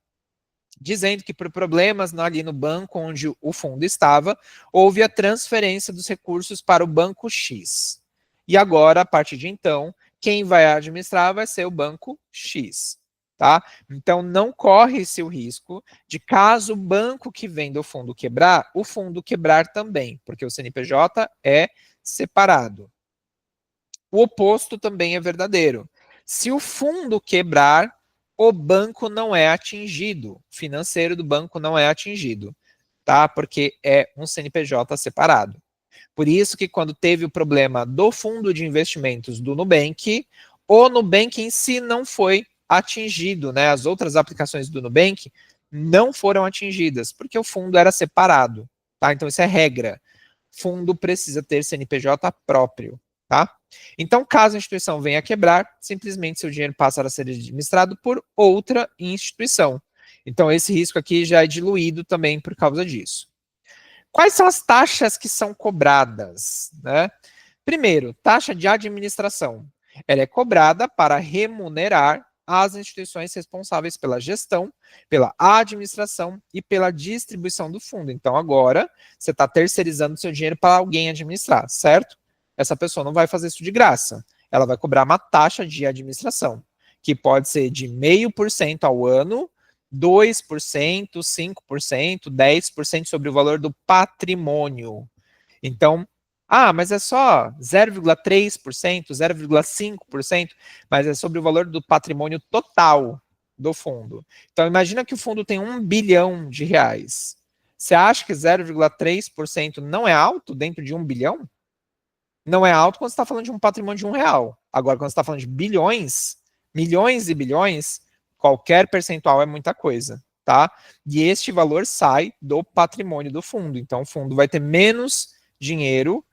dizendo que por problemas ali no banco onde o fundo estava, houve a transferência dos recursos para o banco X. E agora, a partir de então, quem vai administrar vai ser o banco X. Tá? Então, não corre-se o risco de, caso o banco que venda o fundo quebrar, o fundo quebrar também, porque o CNPJ é separado. O oposto também é verdadeiro. Se o fundo quebrar, o banco não é atingido, o financeiro do banco não é atingido, tá? Porque é um CNPJ separado. Por isso que quando teve o problema do fundo de investimentos do Nubank, o Nubank em si não foi atingido, né? As outras aplicações do Nubank não foram atingidas, porque o fundo era separado, tá? Então isso é regra. Fundo precisa ter CNPJ próprio, tá? Então, caso a instituição venha a quebrar, simplesmente seu dinheiro passa a ser administrado por outra instituição. Então, esse risco aqui já é diluído também por causa disso. Quais são as taxas que são cobradas, né? Primeiro, taxa de administração. Ela é cobrada para remunerar as instituições responsáveis pela gestão, pela administração e pela distribuição do fundo. Então, agora, você está terceirizando seu dinheiro para alguém administrar, certo? Essa pessoa não vai fazer isso de graça. Ela vai cobrar uma taxa de administração, que pode ser de 0,5% ao ano, 2%, 5%, 10% sobre o valor do patrimônio. Então, mas é só 0,3%, 0,5%, mas é sobre o valor do patrimônio total do fundo. Então, imagina que o fundo tem R$ 1 bilhão. Você acha que 0,3% não é alto dentro de 1 bilhão? Não é alto quando você está falando de um patrimônio de R$ 1. Agora, quando você está falando de bilhões, milhões e bilhões, qualquer percentual é muita coisa, tá? E este valor sai do patrimônio do fundo. Então, o fundo vai ter menos dinheiro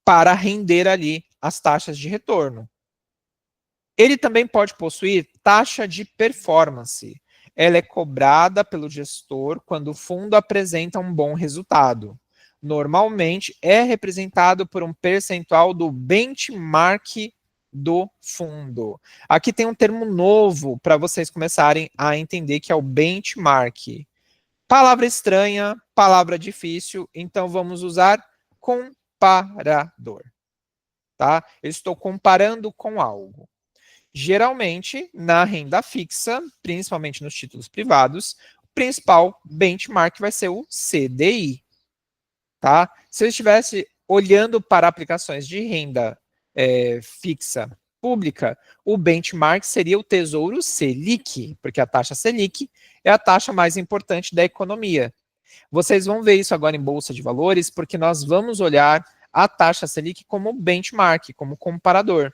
para render ali as taxas de retorno. Ele também pode possuir taxa de performance. Ela é cobrada pelo gestor quando o fundo apresenta um bom resultado. Normalmente é representado por um percentual do benchmark do fundo. Aqui tem um termo novo para vocês começarem a entender que é o benchmark. Palavra estranha, palavra difícil, então vamos usar comparador. Tá? Eu estou comparando com algo. Geralmente, na renda fixa, principalmente nos títulos privados, o principal benchmark vai ser o CDI. Tá? Se eu estivesse olhando para aplicações de renda fixa pública, o benchmark seria o Tesouro Selic, porque a taxa Selic é a taxa mais importante da economia. Vocês vão ver isso agora em Bolsa de Valores, porque nós vamos olhar a taxa Selic como benchmark, como comparador.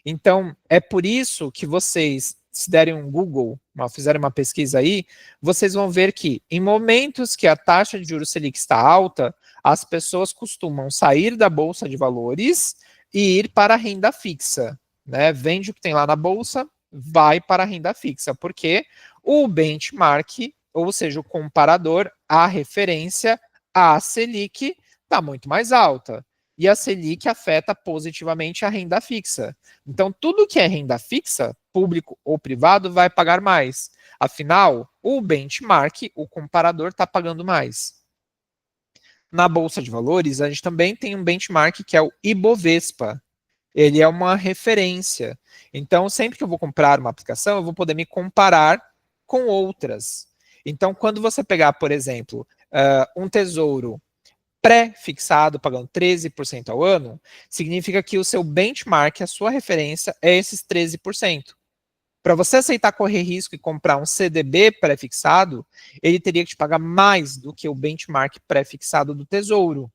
Então, é por isso que vocês, se derem um Google, fizerem uma pesquisa aí, vocês vão ver que em momentos que a taxa de juros Selic está alta, as pessoas costumam sair da Bolsa de Valores e ir para a renda fixa. Né? Vende o que tem lá na Bolsa, vai para a renda fixa, porque o benchmark, ou seja, o comparador, a referência, a Selic, está muito mais alta. E a Selic afeta positivamente a renda fixa. Então, tudo que é renda fixa, público ou privado, vai pagar mais. Afinal, o benchmark, o comparador, está pagando mais. Na Bolsa de Valores, a gente também tem um benchmark que é o Ibovespa. Ele é uma referência. Então, sempre que eu vou comprar uma aplicação, eu vou poder me comparar com outras. Então, quando você pegar, por exemplo, um tesouro pré-fixado, pagando 13% ao ano, significa que o seu benchmark, a sua referência, é esses 13%. Para você aceitar correr risco e comprar um CDB pré-fixado, ele teria que te pagar mais do que o benchmark pré-fixado do Tesouro.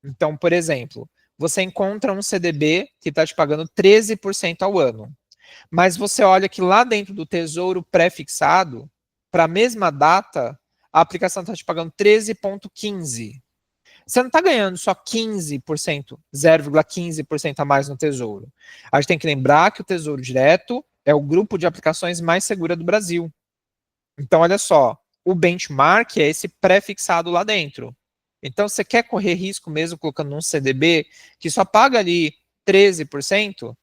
Então, por exemplo, você encontra um CDB que está te pagando 13% ao ano, mas você olha que lá dentro do Tesouro pré-fixado, para a mesma data, a aplicação está te pagando 13,15%. Você não está ganhando só 15%, 0,15% a mais no Tesouro. A gente tem que lembrar que o Tesouro Direto é o grupo de aplicações mais segura do Brasil. Então, olha só, o benchmark é esse pré-fixado lá dentro. Então, você quer correr risco mesmo colocando num CDB que só paga ali 13%,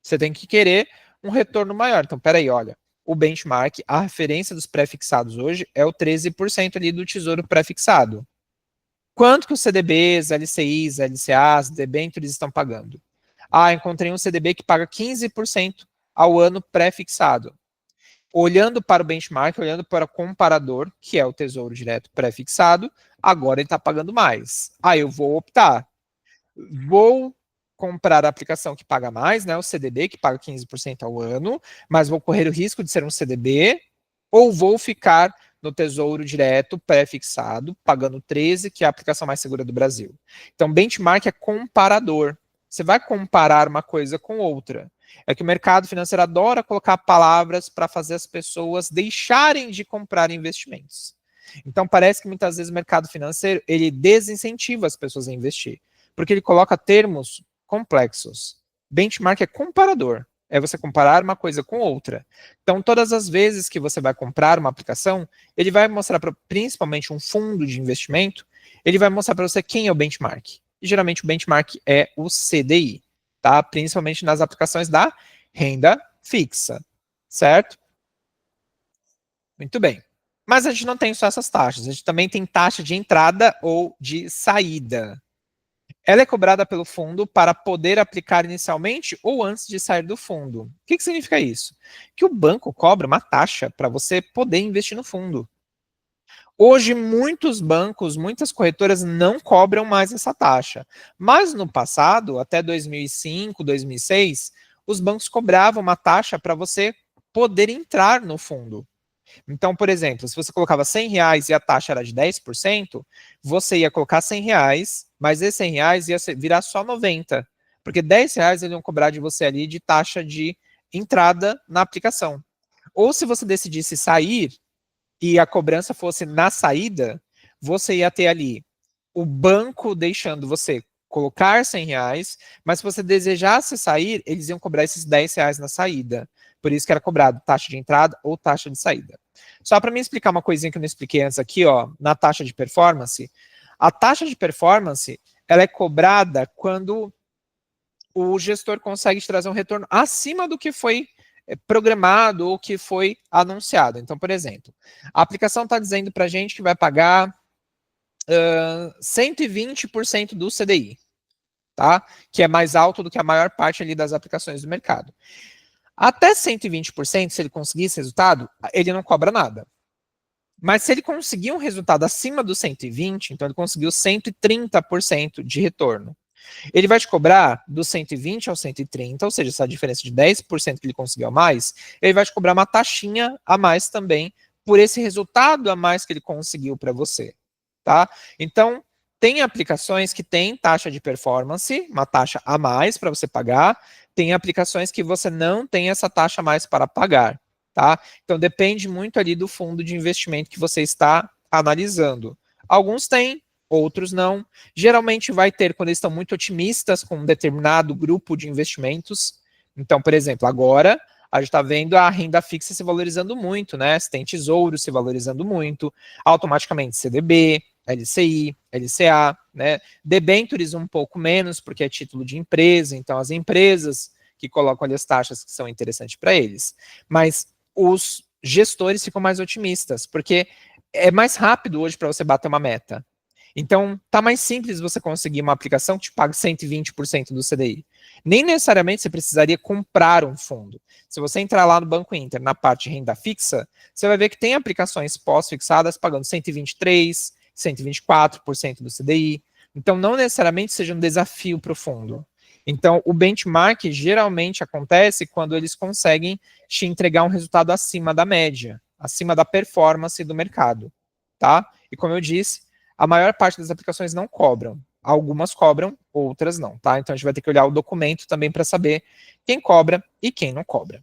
você tem que querer um retorno maior. Então, peraí, olha, o benchmark, a referência dos pré-fixados hoje é o 13% ali do Tesouro pré-fixado. Quanto que os CDBs, LCIs, LCAs, debêntures estão pagando? Ah, encontrei um CDB que paga 15% ao ano pré-fixado. Olhando para o benchmark, olhando para o comparador, que é o Tesouro Direto pré-fixado, agora ele está pagando mais. Aí eu vou optar. Vou comprar a aplicação que paga mais, né, o CDB, que paga 15% ao ano, mas vou correr o risco de ser um CDB, ou vou ficar no Tesouro Direto pré-fixado, pagando 13%, que é a aplicação mais segura do Brasil. Então, benchmark é comparador. Você vai comparar uma coisa com outra. É que o mercado financeiro adora colocar palavras para fazer as pessoas deixarem de comprar investimentos. Então, parece que muitas vezes o mercado financeiro ele desincentiva as pessoas a investir, porque ele coloca termos complexos. Benchmark é comparador. É você comparar uma coisa com outra. Então, todas as vezes que você vai comprar uma aplicação, ele vai mostrar para principalmente um fundo de investimento, ele vai mostrar para você quem é o benchmark. E geralmente o benchmark é o CDI, tá? Principalmente nas aplicações da renda fixa, certo? Muito bem. Mas a gente não tem só essas taxas, a gente também tem taxa de entrada ou de saída. Ela é cobrada pelo fundo para poder aplicar inicialmente ou antes de sair do fundo. O que significa isso? Que o banco cobra uma taxa para você poder investir no fundo. Hoje, muitos bancos, muitas corretoras não cobram mais essa taxa. Mas no passado, até 2005, 2006, os bancos cobravam uma taxa para você poder entrar no fundo. Então, por exemplo, se você colocava R$ 100 e a taxa era de 10%, você ia colocar R$ 100, mas esses R$ 100 ia virar só 90, porque R$ 10 eles iam cobrar de você ali de taxa de entrada na aplicação. Ou se você decidisse sair e a cobrança fosse na saída, você ia ter ali o banco deixando você colocar R$ 100, mas se você desejasse sair, eles iam cobrar esses R$ 10 na saída. Por isso que era cobrado taxa de entrada ou taxa de saída. Só para me explicar uma coisinha que eu não expliquei antes aqui, ó, na taxa de performance. A taxa de performance, ela é cobrada quando o gestor consegue te trazer um retorno acima do que foi programado ou que foi anunciado. Então, por exemplo, a aplicação está dizendo para a gente que vai pagar 120% do CDI, tá? Que é mais alto do que a maior parte ali das aplicações do mercado. Até 120%, se ele conseguir esse resultado, ele não cobra nada. Mas se ele conseguir um resultado acima do 120, então ele conseguiu 130% de retorno. Ele vai te cobrar do 120 ao 130, ou seja, essa diferença de 10% que ele conseguiu a mais, ele vai te cobrar uma taxinha a mais também por esse resultado a mais que ele conseguiu para você, tá? Então, tem aplicações que têm taxa de performance, uma taxa a mais para você pagar, tem aplicações que você não tem essa taxa a mais para pagar, tá? Então, depende muito ali do fundo de investimento que você está analisando. Alguns têm, outros não. Geralmente vai ter quando eles estão muito otimistas com um determinado grupo de investimentos. Então, por exemplo, agora a gente está vendo a renda fixa se valorizando muito, né? Se tem tesouro se valorizando muito, automaticamente CDB, LCI, LCA, né? Debentures um pouco menos, porque é título de empresa, então as empresas que colocam ali as taxas que são interessantes para eles. Mas os gestores ficam mais otimistas, porque é mais rápido hoje para você bater uma meta. Então, tá mais simples você conseguir uma aplicação que te pague 120% do CDI. Nem necessariamente você precisaria comprar um fundo. Se você entrar lá no Banco Inter, na parte de renda fixa, você vai ver que tem aplicações pós-fixadas pagando 123%, 124% do CDI. Então, não necessariamente seja um desafio para o fundo. Então, o benchmark geralmente acontece quando eles conseguem te entregar um resultado acima da média, acima da performance do mercado, tá? E como eu disse, a maior parte das aplicações não cobram. Algumas cobram, outras não, tá? Então a gente vai ter que olhar o documento também para saber quem cobra e quem não cobra.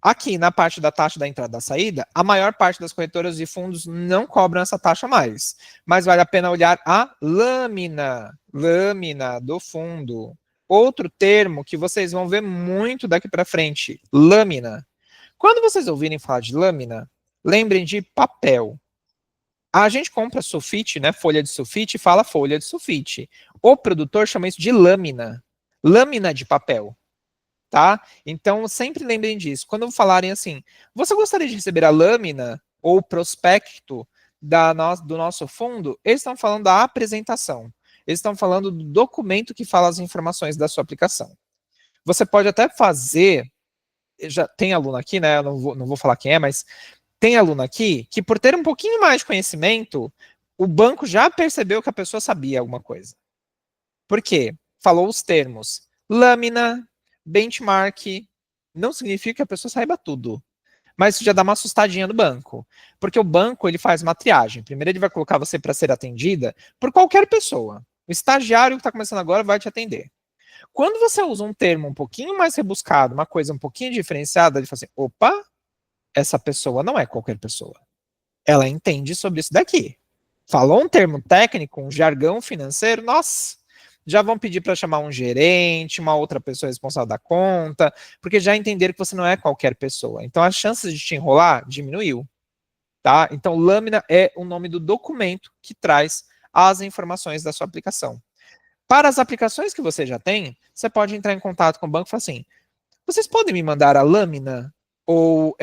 Aqui na parte da taxa da entrada e da saída, a maior parte das corretoras de fundos não cobram essa taxa mais. Mas vale a pena olhar a lâmina do fundo. Outro termo que vocês vão ver muito daqui para frente, lâmina. Quando vocês ouvirem falar de lâmina, lembrem de papel. A gente compra sulfite, né, folha de sulfite, e fala folha de sulfite. O produtor chama isso de lâmina. Lâmina de papel. Tá? Então, sempre lembrem disso. Quando falarem assim, você gostaria de receber a lâmina ou o prospecto do nosso fundo? Eles estão falando da apresentação. Eles estão falando do documento que fala as informações da sua aplicação. Você pode até fazer, já tem aluno aqui, né? Eu não vou falar quem é, mas tem aluno aqui que, por ter um pouquinho mais de conhecimento, o banco já percebeu que a pessoa sabia alguma coisa. Por quê? Falou os termos lâmina, benchmark, não significa que a pessoa saiba tudo. Mas isso já dá uma assustadinha no banco. Porque o banco ele faz uma triagem. Primeiro ele vai colocar você para ser atendida por qualquer pessoa. O estagiário que está começando agora vai te atender. Quando você usa um termo um pouquinho mais rebuscado, uma coisa um pouquinho diferenciada, ele fala assim, opa, essa pessoa não é qualquer pessoa. Ela entende sobre isso daqui. Falou um termo técnico, um jargão financeiro, nossa, já vão pedir para chamar um gerente, uma outra pessoa responsável da conta, porque já entenderam que você não é qualquer pessoa. Então as chances de te enrolar diminuiu, tá? Então lâmina é o nome do documento que traz as informações da sua aplicação. Para as aplicações que você já tem, você pode entrar em contato com o banco e falar assim, vocês podem me mandar a lâmina ou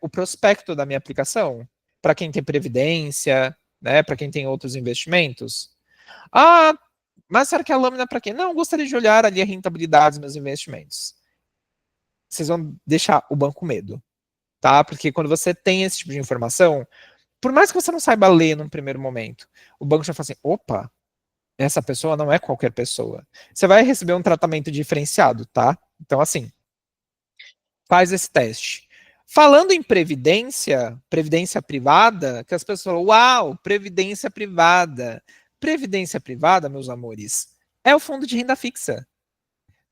o prospecto da minha aplicação? Para quem tem previdência, né? Para quem tem outros investimentos? Ah, mas será que a lâmina é para quê? Não, gostaria de olhar ali a rentabilidade dos meus investimentos. Vocês vão deixar o banco com medo, tá? Porque quando você tem esse tipo de informação, por mais que você não saiba ler num primeiro momento, o banco já fala assim, opa, essa pessoa não é qualquer pessoa. Você vai receber um tratamento diferenciado, tá? Então, assim, faz esse teste. Falando em previdência, previdência privada, que as pessoas falam, uau, previdência privada. Previdência privada, meus amores, é o fundo de renda fixa.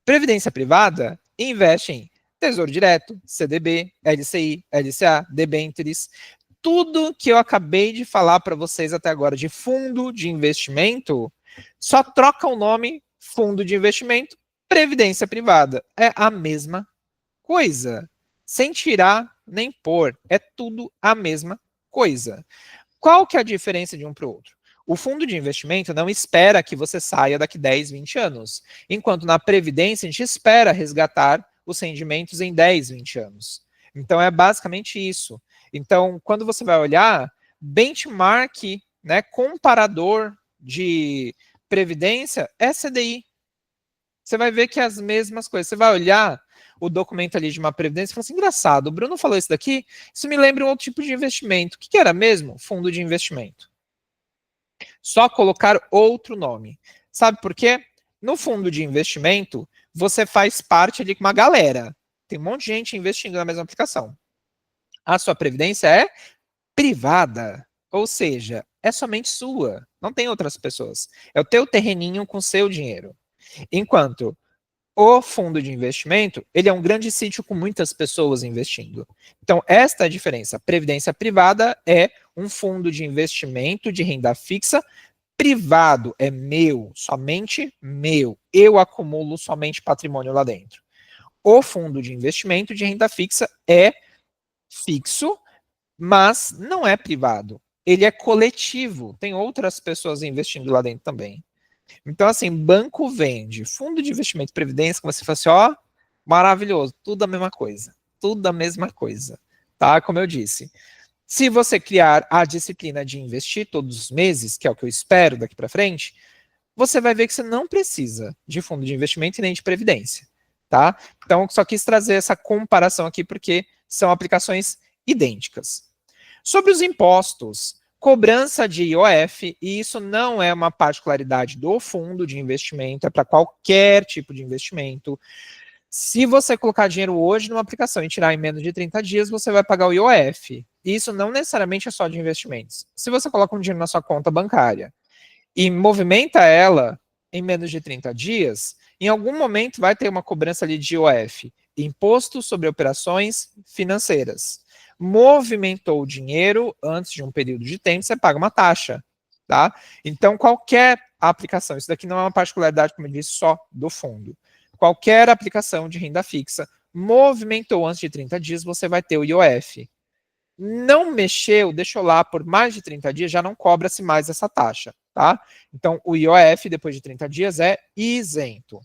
Previdência privada investe em Tesouro Direto, CDB, LCI, LCA, debêntures. Tudo que eu acabei de falar para vocês até agora de fundo de investimento, só troca o nome fundo de investimento, previdência privada. É a mesma coisa. Sem tirar nem pôr. É tudo a mesma coisa. Qual que é a diferença de um para o outro? O fundo de investimento não espera que você saia daqui 10, 20 anos. Enquanto na Previdência, a gente espera resgatar os rendimentos em 10, 20 anos. Então, é basicamente isso. Então, quando você vai olhar, benchmark, né, comparador de Previdência é CDI. Você vai ver que é as mesmas coisas. Você vai olhar o documento ali de uma previdência e fala assim, engraçado, o Bruno falou isso daqui, isso me lembra um outro tipo de investimento. O que era mesmo? Fundo de investimento. Só colocar outro nome. Sabe por quê? No fundo de investimento, você faz parte ali com uma galera. Tem um monte de gente investindo na mesma aplicação. A sua previdência é privada, ou seja, é somente sua, não tem outras pessoas. É o teu terreninho com seu dinheiro. Enquanto o fundo de investimento, ele é um grande sítio com muitas pessoas investindo. Então, esta é a diferença. Previdência privada é um fundo de investimento de renda fixa privado, é meu, somente meu. Eu acumulo somente patrimônio lá dentro. O fundo de investimento de renda fixa é fixo, mas não é privado. Ele é coletivo. Tem outras pessoas investindo lá dentro também. Então, assim, banco vende, fundo de investimento e previdência, como você fala assim, ó, maravilhoso, tudo a mesma coisa. Tudo a mesma coisa. Tá? Como eu disse. Se você criar a disciplina de investir todos os meses, que é o que eu espero daqui para frente, você vai ver que você não precisa de fundo de investimento e nem de previdência, tá? Então, só quis trazer essa comparação aqui porque são aplicações idênticas. Sobre os impostos, cobrança de IOF, e isso não é uma particularidade do fundo de investimento, é para qualquer tipo de investimento. Se você colocar dinheiro hoje numa aplicação e tirar em menos de 30 dias, você vai pagar o IOF. Isso não necessariamente é só de investimentos. Se você coloca um dinheiro na sua conta bancária e movimenta ela em menos de 30 dias, em algum momento vai ter uma cobrança ali de IOF, Imposto sobre Operações Financeiras. Movimentou o dinheiro antes de um período de tempo, você paga uma taxa, tá? Então, qualquer aplicação, isso daqui não é uma particularidade, como eu disse, só do fundo. Qualquer aplicação de renda fixa movimentou antes de 30 dias, você vai ter o IOF. Não mexeu, deixou lá por mais de 30 dias, já não cobra-se mais essa taxa, tá? Então, o IOF, depois de 30 dias, é isento.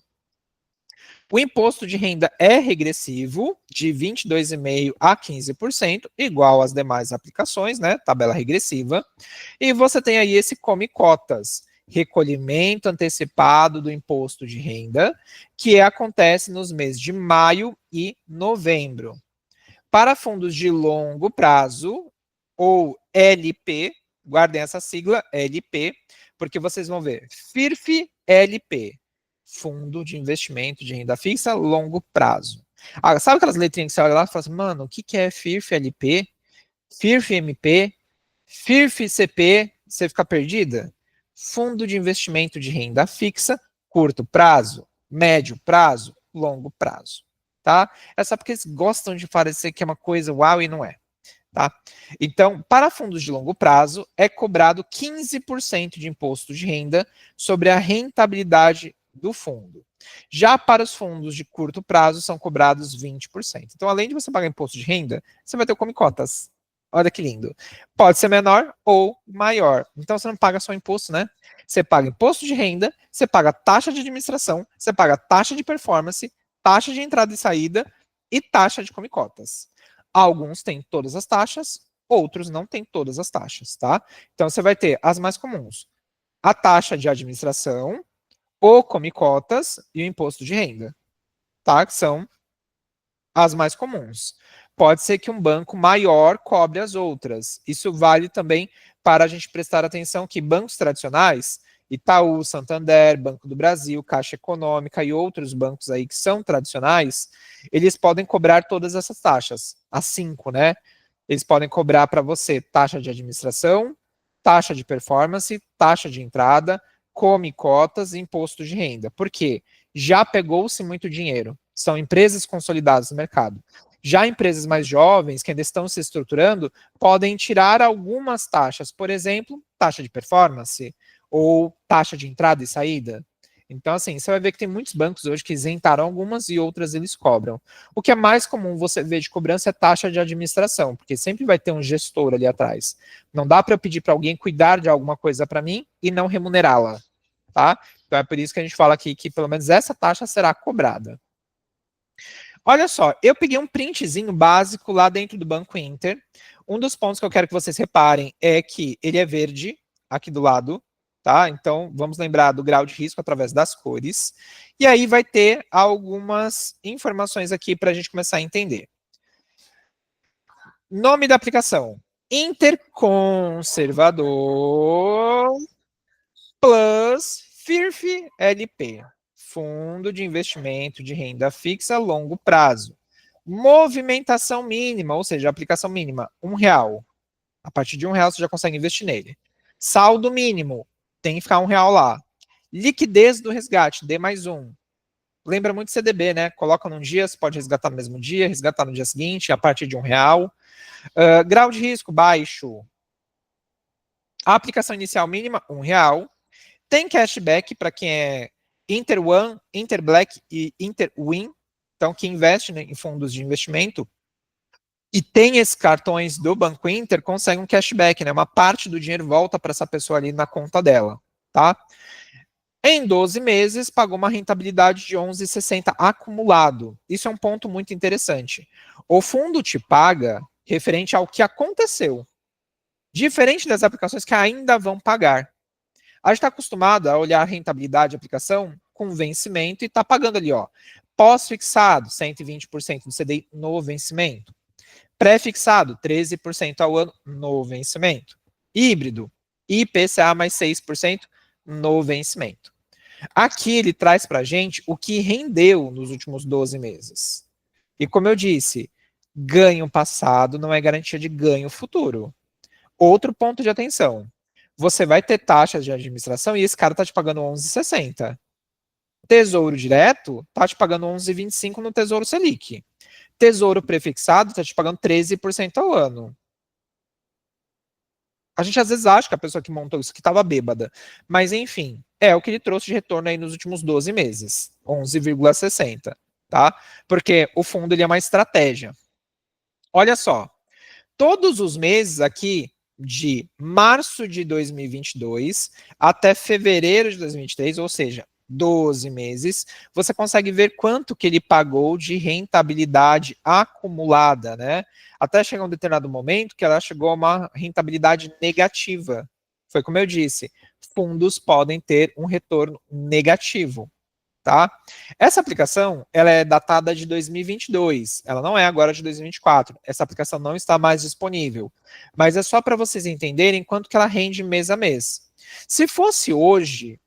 O imposto de renda é regressivo, de 22,5% a 15%, igual às demais aplicações, né? Tabela regressiva. E você tem aí esse come cotas, recolhimento antecipado do imposto de renda, que acontece nos meses de maio e novembro. Para fundos de longo prazo, ou LP, guardem essa sigla, LP, porque vocês vão ver, FIRF-LP, Fundo de Investimento de Renda Fixa Longo Prazo. Ah, sabe aquelas letrinhas que você olha lá e fala assim, mano, o que é FIRF-LP? FIRF-MP? FIRF-CP? Você fica perdida? Fundo de Investimento de Renda Fixa, curto prazo, médio prazo, longo prazo. Tá? É só porque eles gostam de parecer que é uma coisa uau e não é. Tá? Então, para fundos de longo prazo, é cobrado 15% de imposto de renda sobre a rentabilidade do fundo. Já para os fundos de curto prazo, são cobrados 20%. Então, além de você pagar imposto de renda, você vai ter o come cotas. Olha que lindo. Pode ser menor ou maior. Então, você não paga só imposto, né? Você paga imposto de renda, você paga taxa de administração, você paga taxa de performance, taxa de entrada e saída e taxa de come cotas. Alguns têm todas as taxas, outros não têm todas as taxas, tá? Então, você vai ter as mais comuns. A taxa de administração, o come cotas e o imposto de renda, tá? Que são as mais comuns. Pode ser que um banco maior cobre as outras. Isso vale também para a gente prestar atenção que bancos tradicionais, Itaú, Santander, Banco do Brasil, Caixa Econômica e outros bancos aí que são tradicionais, eles podem cobrar todas essas taxas, as 5, né? Eles podem cobrar para você taxa de administração, taxa de performance, taxa de entrada, come cotas e imposto de renda. Por quê? Já pegou-se muito dinheiro. São empresas consolidadas no mercado. Já empresas mais jovens, que ainda estão se estruturando, podem tirar algumas taxas. Por exemplo, taxa de performance ou taxa de entrada e saída. Então, assim, você vai ver que tem muitos bancos hoje que isentaram algumas e outras eles cobram. O que é mais comum você ver de cobrança é taxa de administração, porque sempre vai ter um gestor ali atrás. Não dá para eu pedir para alguém cuidar de alguma coisa para mim e não remunerá-la, tá? Então é por isso que a gente fala aqui que pelo menos essa taxa será cobrada. Olha só, eu peguei um printzinho básico lá dentro do Banco Inter. Um dos pontos que eu quero que vocês reparem é que ele é verde, aqui do lado, tá? Então, vamos lembrar do grau de risco através das cores. E aí vai ter algumas informações aqui para a gente começar a entender. Nome da aplicação: Interconservador Plus FIRF LP. Fundo de investimento de renda fixa a longo prazo. Movimentação mínima, ou seja, aplicação mínima, R$1. A partir de R$1 você já consegue investir nele. Saldo mínimo, tem que ficar R$1 lá. Liquidez do resgate, D+1. Lembra muito CDB, né? Coloca num dia, você pode resgatar no mesmo dia, resgatar no dia seguinte, a partir de R$1. Grau de risco baixo. A aplicação inicial mínima, R$1. Tem cashback para quem é Interone, Interblack e Interwin. Então, quem investe, né, em fundos de investimento e tem esses cartões do Banco Inter, consegue um cashback, né? Uma parte do dinheiro volta para essa pessoa ali na conta dela, tá? Em 12 meses, pagou uma rentabilidade de 11,60 acumulado. Isso é um ponto muito interessante. O fundo te paga referente ao que aconteceu, diferente das aplicações que ainda vão pagar. A gente está acostumado a olhar a rentabilidade de aplicação com vencimento e está pagando ali, ó. Pós-fixado, 120% do CDI no vencimento. Pré-fixado, 13% ao ano no vencimento. Híbrido, IPCA mais 6% no vencimento. Aqui ele traz para a gente o que rendeu nos últimos 12 meses. E como eu disse, ganho passado não é garantia de ganho futuro. Outro ponto de atenção. Você vai ter taxas de administração e esse cara está te pagando 11,60. Tesouro direto está te pagando 11,25 no Tesouro Selic. Tesouro prefixado está te pagando 13% ao ano. A gente às vezes acha que a pessoa que montou isso aqui estava bêbada. Mas, enfim, é o que ele trouxe de retorno aí nos últimos 12 meses. 11,60, tá? Porque o fundo ele é uma estratégia. Olha só. Todos os meses aqui, de março de 2022 até fevereiro de 2023, ou seja, 12 meses, você consegue ver quanto que ele pagou de rentabilidade acumulada, né? Até chegar um determinado momento que ela chegou a uma rentabilidade negativa. Foi como eu disse, fundos podem ter um retorno negativo, tá? Essa aplicação, ela é datada de 2022, ela não é agora de 2024. Essa aplicação não está mais disponível, mas é só para vocês entenderem quanto que ela rende mês a mês. Se fosse hoje,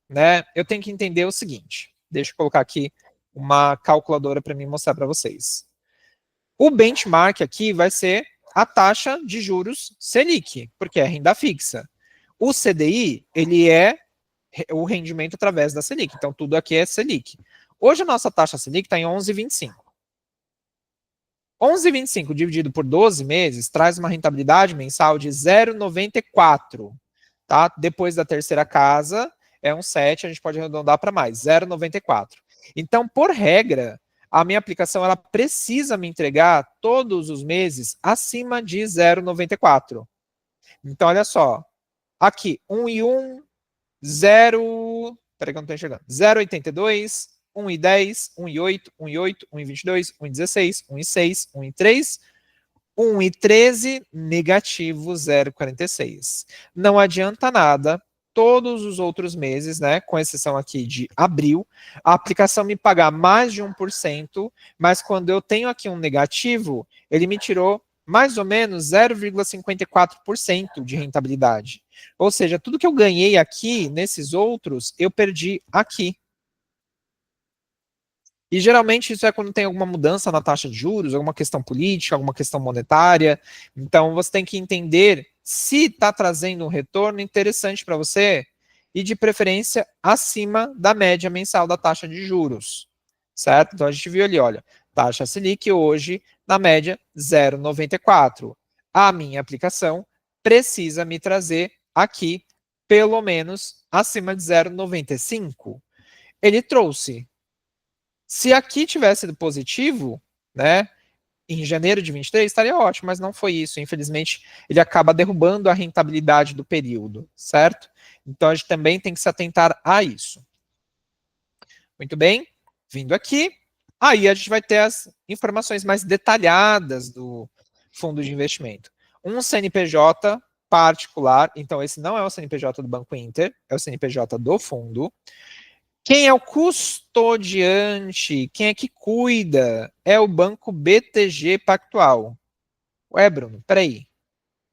né, eu tenho que entender o seguinte. Deixa eu colocar aqui uma calculadora para mim mostrar para vocês. O benchmark aqui vai ser a taxa de juros Selic, porque é renda fixa. O CDI, ele é o rendimento através da Selic. Então, tudo aqui é Selic. Hoje, a nossa taxa Selic está em 11,25. 11,25 dividido por 12 meses traz uma rentabilidade mensal de 0,94. Tá? Depois da terceira casa, é um 7, a gente pode arredondar para mais, 0,94. Então, por regra, a minha aplicação ela precisa me entregar todos os meses acima de 0,94. Então, olha só. Aqui, 1 e 1, 0. Peraí que eu não estou enxergando. 0,82, 1,10, 1,8, 1,8, 1,22, 1,16, 1,6, 1,3, 1,13, negativo 0,46. Não adianta nada. Todos os outros meses, né, com exceção aqui de abril, a aplicação me pagar mais de 1%, mas quando eu tenho aqui um negativo, ele me tirou mais ou menos 0,54% de rentabilidade. Ou seja, tudo que eu ganhei aqui, nesses outros, eu perdi aqui. E geralmente isso é quando tem alguma mudança na taxa de juros, alguma questão política, alguma questão monetária. Então você tem que entender se está trazendo um retorno interessante para você e de preferência acima da média mensal da taxa de juros, certo? Então a gente viu ali, olha, taxa Selic hoje na média 0,94. A minha aplicação precisa me trazer aqui pelo menos acima de 0,95. Ele trouxe. Se aqui tivesse sido positivo, né, em janeiro de 23, estaria ótimo, mas não foi isso. Infelizmente, ele acaba derrubando a rentabilidade do período, certo? Então, a gente também tem que se atentar a isso. Muito bem, vindo aqui, aí a gente vai ter as informações mais detalhadas do fundo de investimento. Um CNPJ particular, então esse não é o CNPJ do Banco Inter, é o CNPJ do fundo. Quem é o custodiante? Quem é que cuida? É o Banco BTG Pactual. Ué, Bruno, peraí.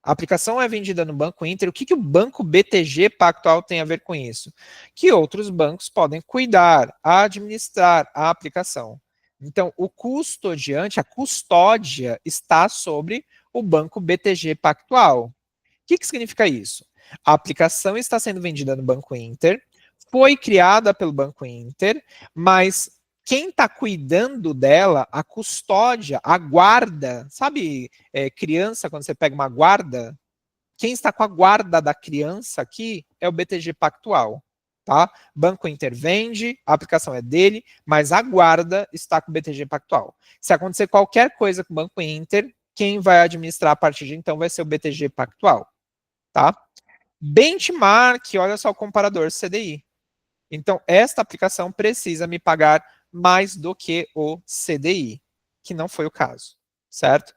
A aplicação é vendida no Banco Inter. O que o Banco BTG Pactual tem a ver com isso? Que outros bancos podem cuidar, administrar a aplicação. Então, o custodiante, a custódia, está sobre o Banco BTG Pactual. O que significa isso? A aplicação está sendo vendida no Banco Inter, foi criada pelo Banco Inter, mas quem está cuidando dela, a custódia, a guarda, sabe, criança, quando você pega uma guarda, quem está com a guarda da criança aqui é o BTG Pactual, tá? Banco Inter vende, a aplicação é dele, mas a guarda está com o BTG Pactual. Se acontecer qualquer coisa com o Banco Inter, quem vai administrar a partir de então vai ser o BTG Pactual, tá? Benchmark, olha só o comparador CDI. Então, esta aplicação precisa me pagar mais do que o CDI, que não foi o caso, certo?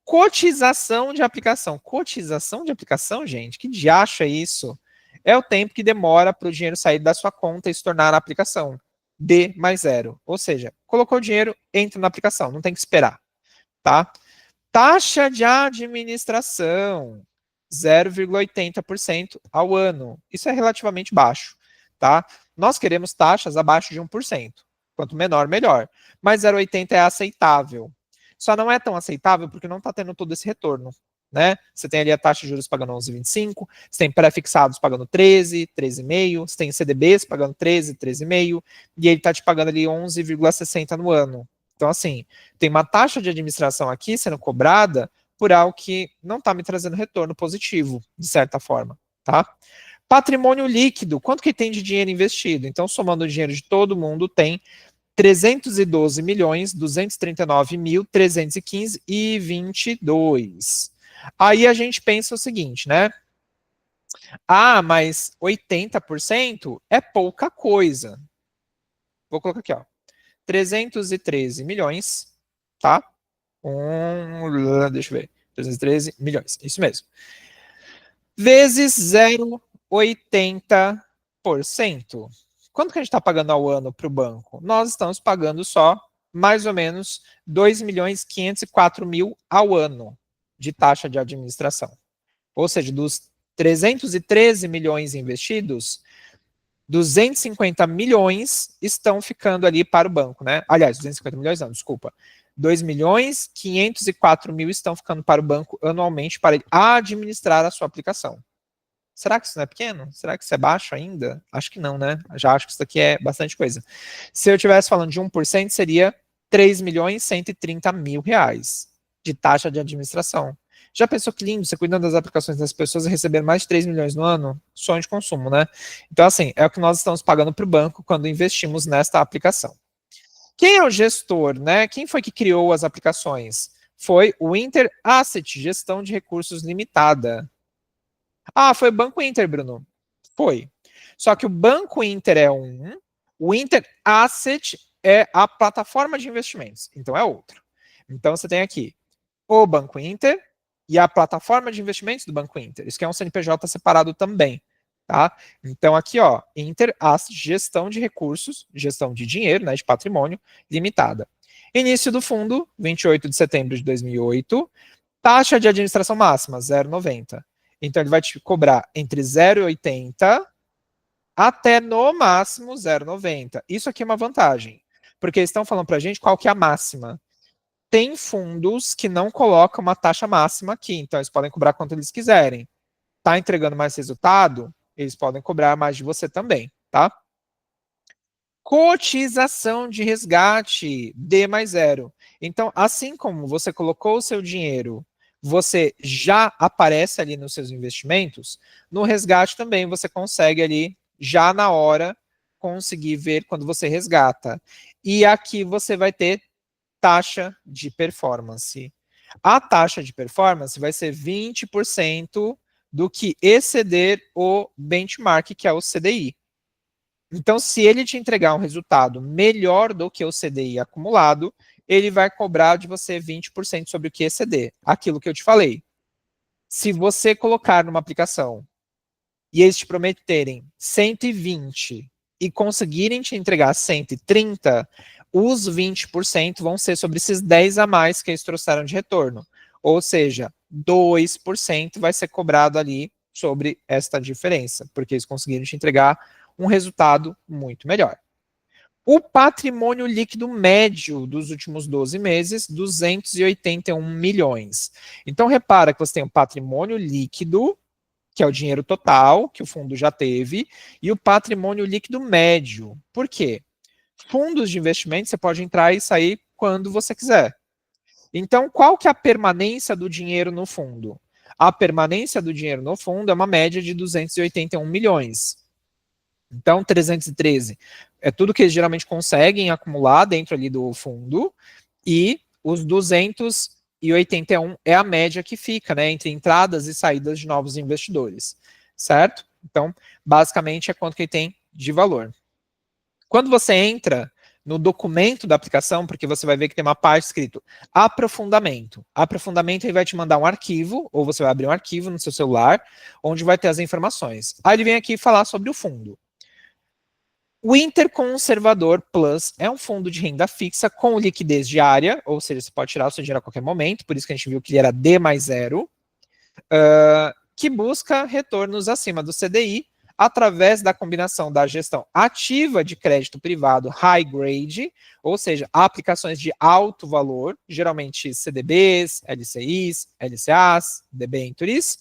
Cotização de aplicação. Cotização de aplicação, gente, que diacho é isso? É o tempo que demora para o dinheiro sair da sua conta e se tornar a aplicação. D mais zero. Ou seja, colocou o dinheiro, entra na aplicação, não tem que esperar, tá? Taxa de administração, 0,80% ao ano. Isso é relativamente baixo, tá? Nós queremos taxas abaixo de 1%. Quanto menor, melhor. Mas 0,80 é aceitável. Só não é tão aceitável porque não está tendo todo esse retorno, né? Você tem ali a taxa de juros pagando 11,25, você tem pré-fixados pagando 13, 13,5, você tem CDBs pagando 13, 13,5, e ele está te pagando ali 11,60 no ano. Então, assim, tem uma taxa de administração aqui sendo cobrada por algo que não está me trazendo retorno positivo, de certa forma, tá? Patrimônio líquido, quanto que tem de dinheiro investido? Então, somando o dinheiro de todo mundo, tem 312.239.315,22. Aí a gente pensa o seguinte, né? Ah, mas 80% é pouca coisa. Vou colocar aqui, ó. 313 milhões, tá? Deixa eu ver. 313 milhões, isso mesmo. Vezes 0,80%. Quanto que a gente está pagando ao ano para o banco? Nós estamos pagando só mais ou menos 2.504.000 ao ano de taxa de administração. Ou seja, dos 313 milhões investidos, 250 milhões estão ficando ali para o banco, né? Aliás, 250 milhões não, desculpa. 2.504.000 estão ficando para o banco anualmente para ele administrar a sua aplicação. Será que isso não é pequeno? Será que isso é baixo ainda? Acho que não, né? Já acho que isso daqui é bastante coisa. Se eu estivesse falando de 1%, seria 3.130.000 reais de taxa de administração. Já pensou que lindo, você cuidando das aplicações das pessoas e receber mais de 3 milhões no ano? Sonho de consumo, né? Então, assim, é o que nós estamos pagando para o banco quando investimos nesta aplicação. Quem é o gestor, né? Quem foi que criou as aplicações? Foi o Inter Asset, Gestão de Recursos Limitada. Ah, foi o Banco Inter, Bruno. Foi. Só que o Banco Inter é um, o Inter Asset é a plataforma de investimentos, então é outro. Então você tem aqui o Banco Inter e a plataforma de investimentos do Banco Inter. Isso que é um CNPJ separado também, tá? Então aqui, ó, Inter Asset, gestão de recursos, gestão de dinheiro, né, de patrimônio limitada. Início do fundo, 28 de setembro de 2008. Taxa de administração máxima, 0,90. Então, ele vai te cobrar entre 0,80 até, no máximo, 0,90. Isso aqui é uma vantagem, porque eles estão falando para a gente qual que é a máxima. Tem fundos que não colocam uma taxa máxima aqui, então eles podem cobrar quanto eles quiserem. Tá entregando mais resultado? Eles podem cobrar mais de você também, tá? Cotização de resgate, D mais zero. Então, assim como você colocou o seu dinheiro, você já aparece ali nos seus investimentos, no resgate também você consegue ali, já na hora, conseguir ver quando você resgata. E aqui você vai ter taxa de performance. A taxa de performance vai ser 20% do que exceder o benchmark, que é o CDI. Então, se ele te entregar um resultado melhor do que o CDI acumulado, ele vai cobrar de você 20% sobre o que exceder. Aquilo que eu te falei. Se você colocar numa aplicação e eles te prometerem 120 e conseguirem te entregar 130, os 20% vão ser sobre esses 10 a mais que eles trouxeram de retorno. Ou seja, 2% vai ser cobrado ali sobre esta diferença, porque eles conseguiram te entregar um resultado muito melhor. O patrimônio líquido médio dos últimos 12 meses, 281 milhões. Então, repara que você tem o patrimônio líquido, que é o dinheiro total que o fundo já teve, e o patrimônio líquido médio. Por quê? Fundos de investimento você pode entrar e sair quando você quiser. Então, qual que é a permanência do dinheiro no fundo? A permanência do dinheiro no fundo é uma média de 281 milhões. Então, 313 é tudo que eles geralmente conseguem acumular dentro ali do fundo, e os 281 é a média que fica, né, entre entradas e saídas de novos investidores, certo? Então, basicamente é quanto que ele tem de valor. Quando você entra no documento da aplicação, porque você vai ver que tem uma parte escrito aprofundamento. Aprofundamento, ele vai te mandar um arquivo, ou você vai abrir um arquivo no seu celular, onde vai ter as informações. Aí ele vem aqui falar sobre o fundo. O Interconservador Plus é um fundo de renda fixa com liquidez diária, ou seja, você pode tirar o seu dinheiro a qualquer momento, por isso que a gente viu que ele era D mais zero, que busca retornos acima do CDI através da combinação da gestão ativa de crédito privado high grade, ou seja, aplicações de alto valor, geralmente CDBs, LCIs, LCAs, debentures,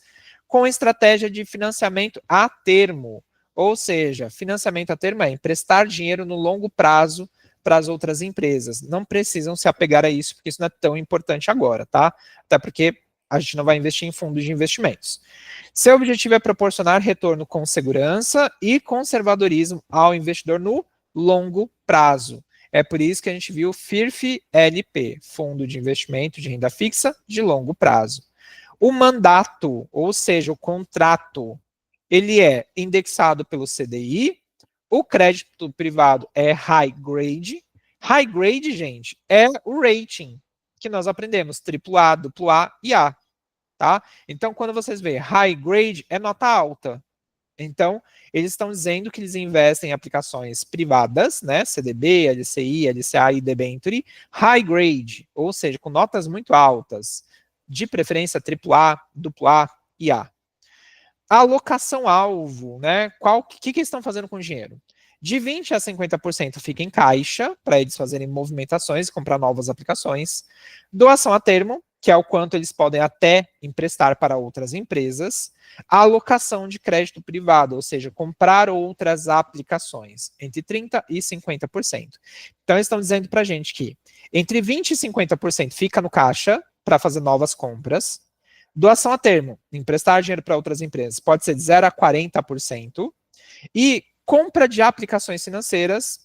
com estratégia de financiamento a termo. Ou seja, financiamento a termo é emprestar dinheiro no longo prazo para as outras empresas. Não precisam se apegar a isso, porque isso não é tão importante agora, tá? Até porque a gente não vai investir em fundos de investimentos. Seu objetivo é proporcionar retorno com segurança e conservadorismo ao investidor no longo prazo. É por isso que a gente viu FIRF-LP, Fundo de Investimento de Renda Fixa de Longo Prazo. O mandato, ou seja, o contrato, ele é indexado pelo CDI, o crédito privado é high grade. High grade, gente, é o rating que nós aprendemos, AAA, AA e A. Tá? Então, quando vocês veem high grade, é nota alta. Então, eles estão dizendo que eles investem em aplicações privadas, né? CDB, LCI, LCA e debenture, high grade, ou seja, com notas muito altas, de preferência AAA, AA e A. A alocação-alvo, né? O que eles estão fazendo com o dinheiro? De 20% a 50% fica em caixa, para eles fazerem movimentações e comprar novas aplicações. Doação a termo, que é o quanto eles podem até emprestar para outras empresas. A alocação de crédito privado, ou seja, comprar outras aplicações, entre 30% e 50%. Então, eles estão dizendo para a gente que entre 20% e 50% fica no caixa para fazer novas compras. Doação a termo, emprestar dinheiro para outras empresas, pode ser de 0% a 40%. E compra de aplicações financeiras,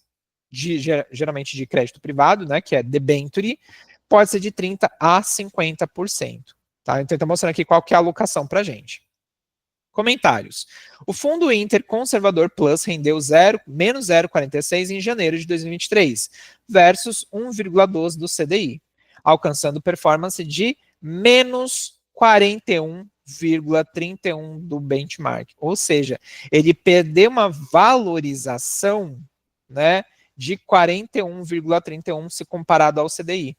geralmente de crédito privado, né, que é debenture, pode ser de 30% a 50%. Tá? Então, estou mostrando aqui qual que é a alocação para a gente. Comentários. O Fundo Inter Conservador Plus rendeu menos 0,46 em janeiro de 2023, versus 1,12 do CDI, alcançando performance de menos 41,31 do benchmark. Ou seja, ele perdeu uma valorização, né, de 41,31 se comparado ao CDI.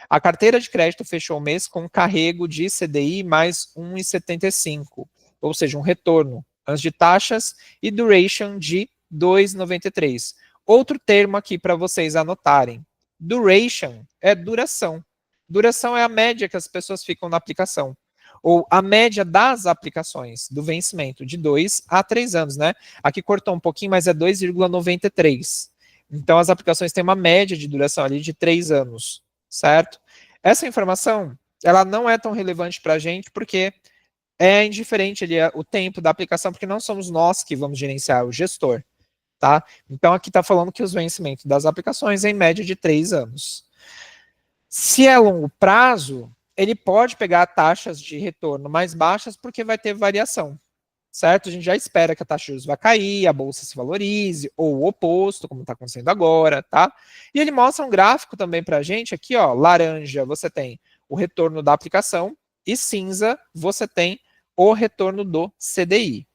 A carteira de crédito fechou o mês com um carrego de CDI mais 1,75, ou seja, um retorno antes de taxas e duration de 2,93. Outro termo aqui para vocês anotarem. Duration é duração. Duração é a média que as pessoas ficam na aplicação. Ou a média das aplicações do vencimento, de 2 a 3 anos, né? Aqui cortou um pouquinho, mas é 2,93. Então, as aplicações têm uma média de duração ali de 3 anos, certo? Essa informação, ela não é tão relevante para a gente, porque é indiferente ali o tempo da aplicação, porque não somos nós que vamos gerenciar, o gestor, tá? Então, aqui está falando que os vencimentos das aplicações é em média de 3 anos. Se é longo prazo, ele pode pegar taxas de retorno mais baixas, porque vai ter variação, certo? A gente já espera que a taxa de juros vai cair, a bolsa se valorize, ou o oposto, como está acontecendo agora, tá? E ele mostra um gráfico também para a gente, aqui, ó, laranja, você tem o retorno da aplicação, e cinza, você tem o retorno do CDI.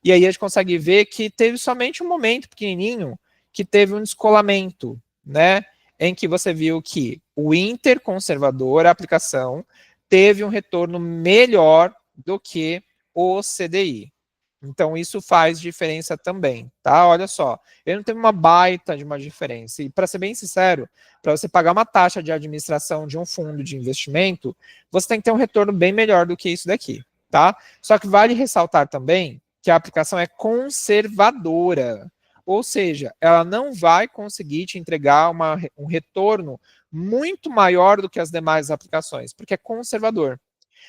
E aí a gente consegue ver que teve somente um momento pequenininho que teve um descolamento, né? Em que você viu que o interconservador, a aplicação, teve um retorno melhor do que o CDI. Então, isso faz diferença também, tá? Olha só, ele não teve uma baita de uma diferença. E, para ser bem sincero, para você pagar uma taxa de administração de um fundo de investimento, você tem que ter um retorno bem melhor do que isso daqui, tá? Só que vale ressaltar também que a aplicação é conservadora. Ou seja, ela não vai conseguir te entregar um retorno muito maior do que as demais aplicações, porque é conservador.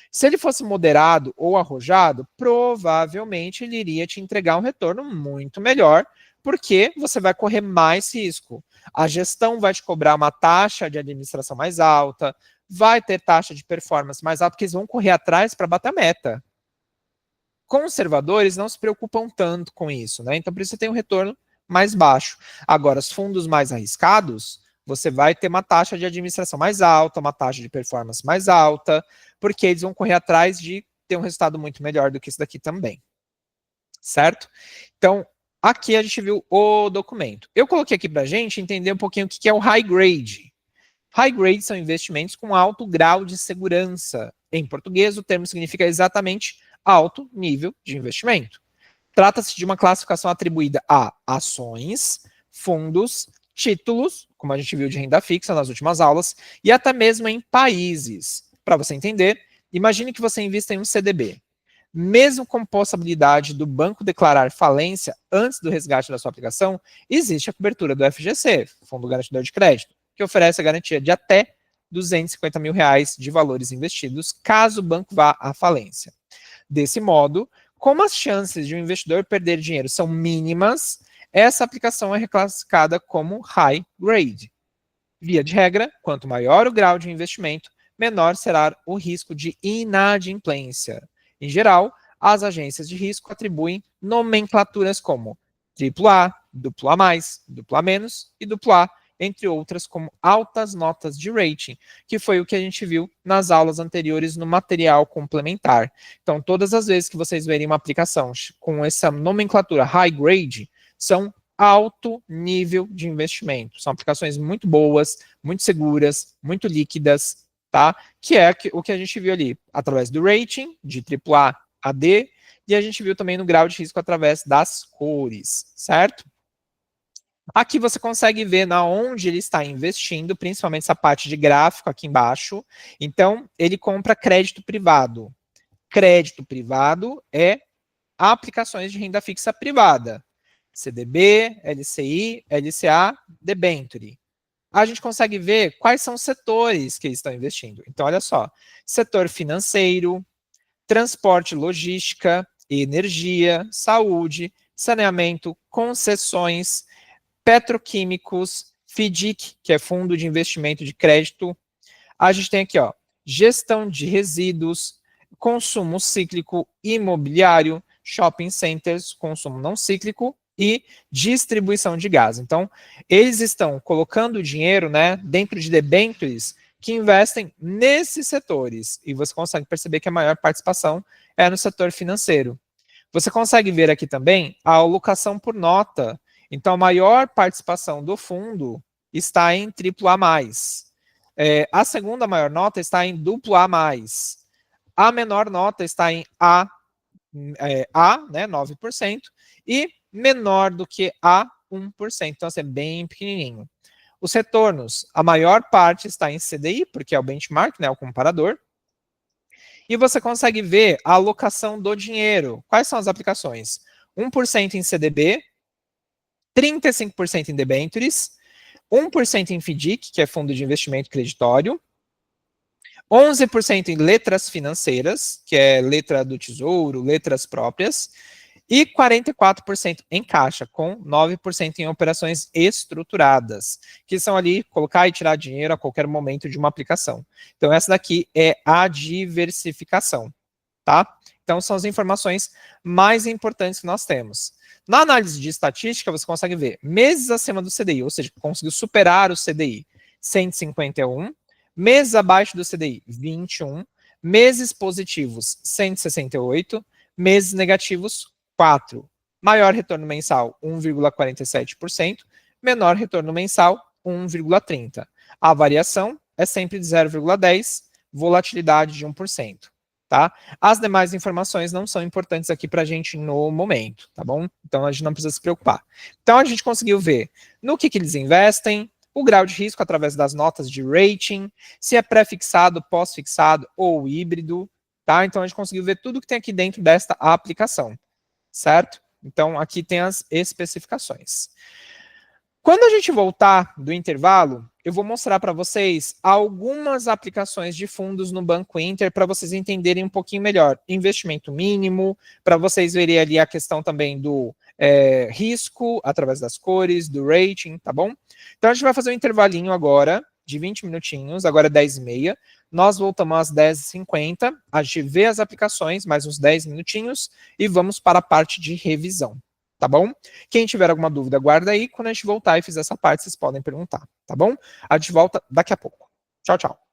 Se ele fosse moderado ou arrojado, provavelmente ele iria te entregar um retorno muito melhor, porque você vai correr mais risco. A gestão vai te cobrar uma taxa de administração mais alta, vai ter taxa de performance mais alta, porque eles vão correr atrás para bater a meta. Conservadores não se preocupam tanto com isso, né? Então, por isso você tem um retorno mais baixo. Agora, os fundos mais arriscados, você vai ter uma taxa de administração mais alta, uma taxa de performance mais alta, porque eles vão correr atrás de ter um resultado muito melhor do que isso daqui também. Certo? Então, aqui a gente viu o documento. Eu coloquei aqui para a gente entender um pouquinho o que é o high grade. High grade são investimentos com alto grau de segurança. Em português, o termo significa exatamente alto nível de investimento. Trata-se de uma classificação atribuída a ações, fundos, títulos, como a gente viu de renda fixa nas últimas aulas, e até mesmo em países. Para você entender, imagine que você invista em um CDB. Mesmo com possibilidade do banco declarar falência antes do resgate da sua aplicação, existe a cobertura do FGC, Fundo Garantidor de Crédito, que oferece a garantia de até R$250 mil de valores investidos, caso o banco vá à falência. Desse modo, como as chances de um investidor perder dinheiro são mínimas, essa aplicação é reclassificada como high grade. Via de regra, quanto maior o grau de investimento, menor será o risco de inadimplência. Em geral, as agências de risco atribuem nomenclaturas como AAA, AA+, AA- e AA, entre outras como altas notas de rating, que foi o que a gente viu nas aulas anteriores no material complementar. Então, todas as vezes que vocês verem uma aplicação com essa nomenclatura high grade, são alto nível de investimento. São aplicações muito boas, muito seguras, muito líquidas, tá? Que é o que a gente viu ali, através do rating, de AAA a D, e a gente viu também no grau de risco através das cores, certo? Aqui você consegue ver na onde ele está investindo, principalmente essa parte de gráfico aqui embaixo. Então, ele compra crédito privado. Crédito privado é aplicações de renda fixa privada. CDB, LCI, LCA, debenture. A gente consegue ver quais são os setores que eles estão investindo. Então, olha só. Setor financeiro, transporte, logística, energia, saúde, saneamento, concessões, petroquímicos, FDIC, que é Fundo de Investimento de Crédito. A gente tem aqui, ó, gestão de resíduos, consumo cíclico, imobiliário, shopping centers, consumo não cíclico e distribuição de gás. Então, eles estão colocando dinheiro, né, dentro de debêntures que investem nesses setores. E você consegue perceber que a maior participação é no setor financeiro. Você consegue ver aqui também a alocação por nota. Então, a maior participação do fundo está em AAA+. A segunda maior nota está em duplo A+. A menor nota está em A, né, 9%, e menor do que A, 1%. Então, assim, é bem pequenininho. Os retornos, a maior parte está em CDI, porque é o benchmark, né, o comparador. E você consegue ver a alocação do dinheiro. Quais são as aplicações? 1% em CDB, 35% em debentures, 1% em FDIC, que é fundo de investimento creditório, 11% em letras financeiras, que é letra do tesouro, letras próprias, e 44% em caixa, com 9% em operações estruturadas, que são ali colocar e tirar dinheiro a qualquer momento de uma aplicação. Então, essa daqui é a diversificação, tá? Então, são as informações mais importantes que nós temos. Na análise de estatística, você consegue ver meses acima do CDI, ou seja, conseguiu superar o CDI, 151, meses abaixo do CDI, 21, meses positivos, 168, meses negativos, 4. Maior retorno mensal, 1,47%, menor retorno mensal, 1,30%. A variação é sempre de 0,10%, volatilidade de 1%. Tá? As demais informações não são importantes aqui para a gente no momento, tá bom? Então a gente não precisa se preocupar. Então a gente conseguiu ver no que eles investem, o grau de risco através das notas de rating, se é pré-fixado, pós-fixado ou híbrido, tá? Então a gente conseguiu ver tudo que tem aqui dentro desta aplicação, certo? Então aqui tem as especificações. Quando a gente voltar do intervalo, eu vou mostrar para vocês algumas aplicações de fundos no Banco Inter para vocês entenderem um pouquinho melhor. Investimento mínimo, para vocês verem ali a questão também do risco, através das cores, do rating, tá bom? Então a gente vai fazer um intervalinho agora, de 20 minutinhos, agora é 10h30. Nós voltamos às 10h50, a gente vê as aplicações, mais uns 10 minutinhos, e vamos para a parte de revisão. Tá bom? Quem tiver alguma dúvida, guarda aí. Quando a gente voltar e fizer essa parte, vocês podem perguntar, tá bom? A gente volta daqui a pouco. Tchau, tchau.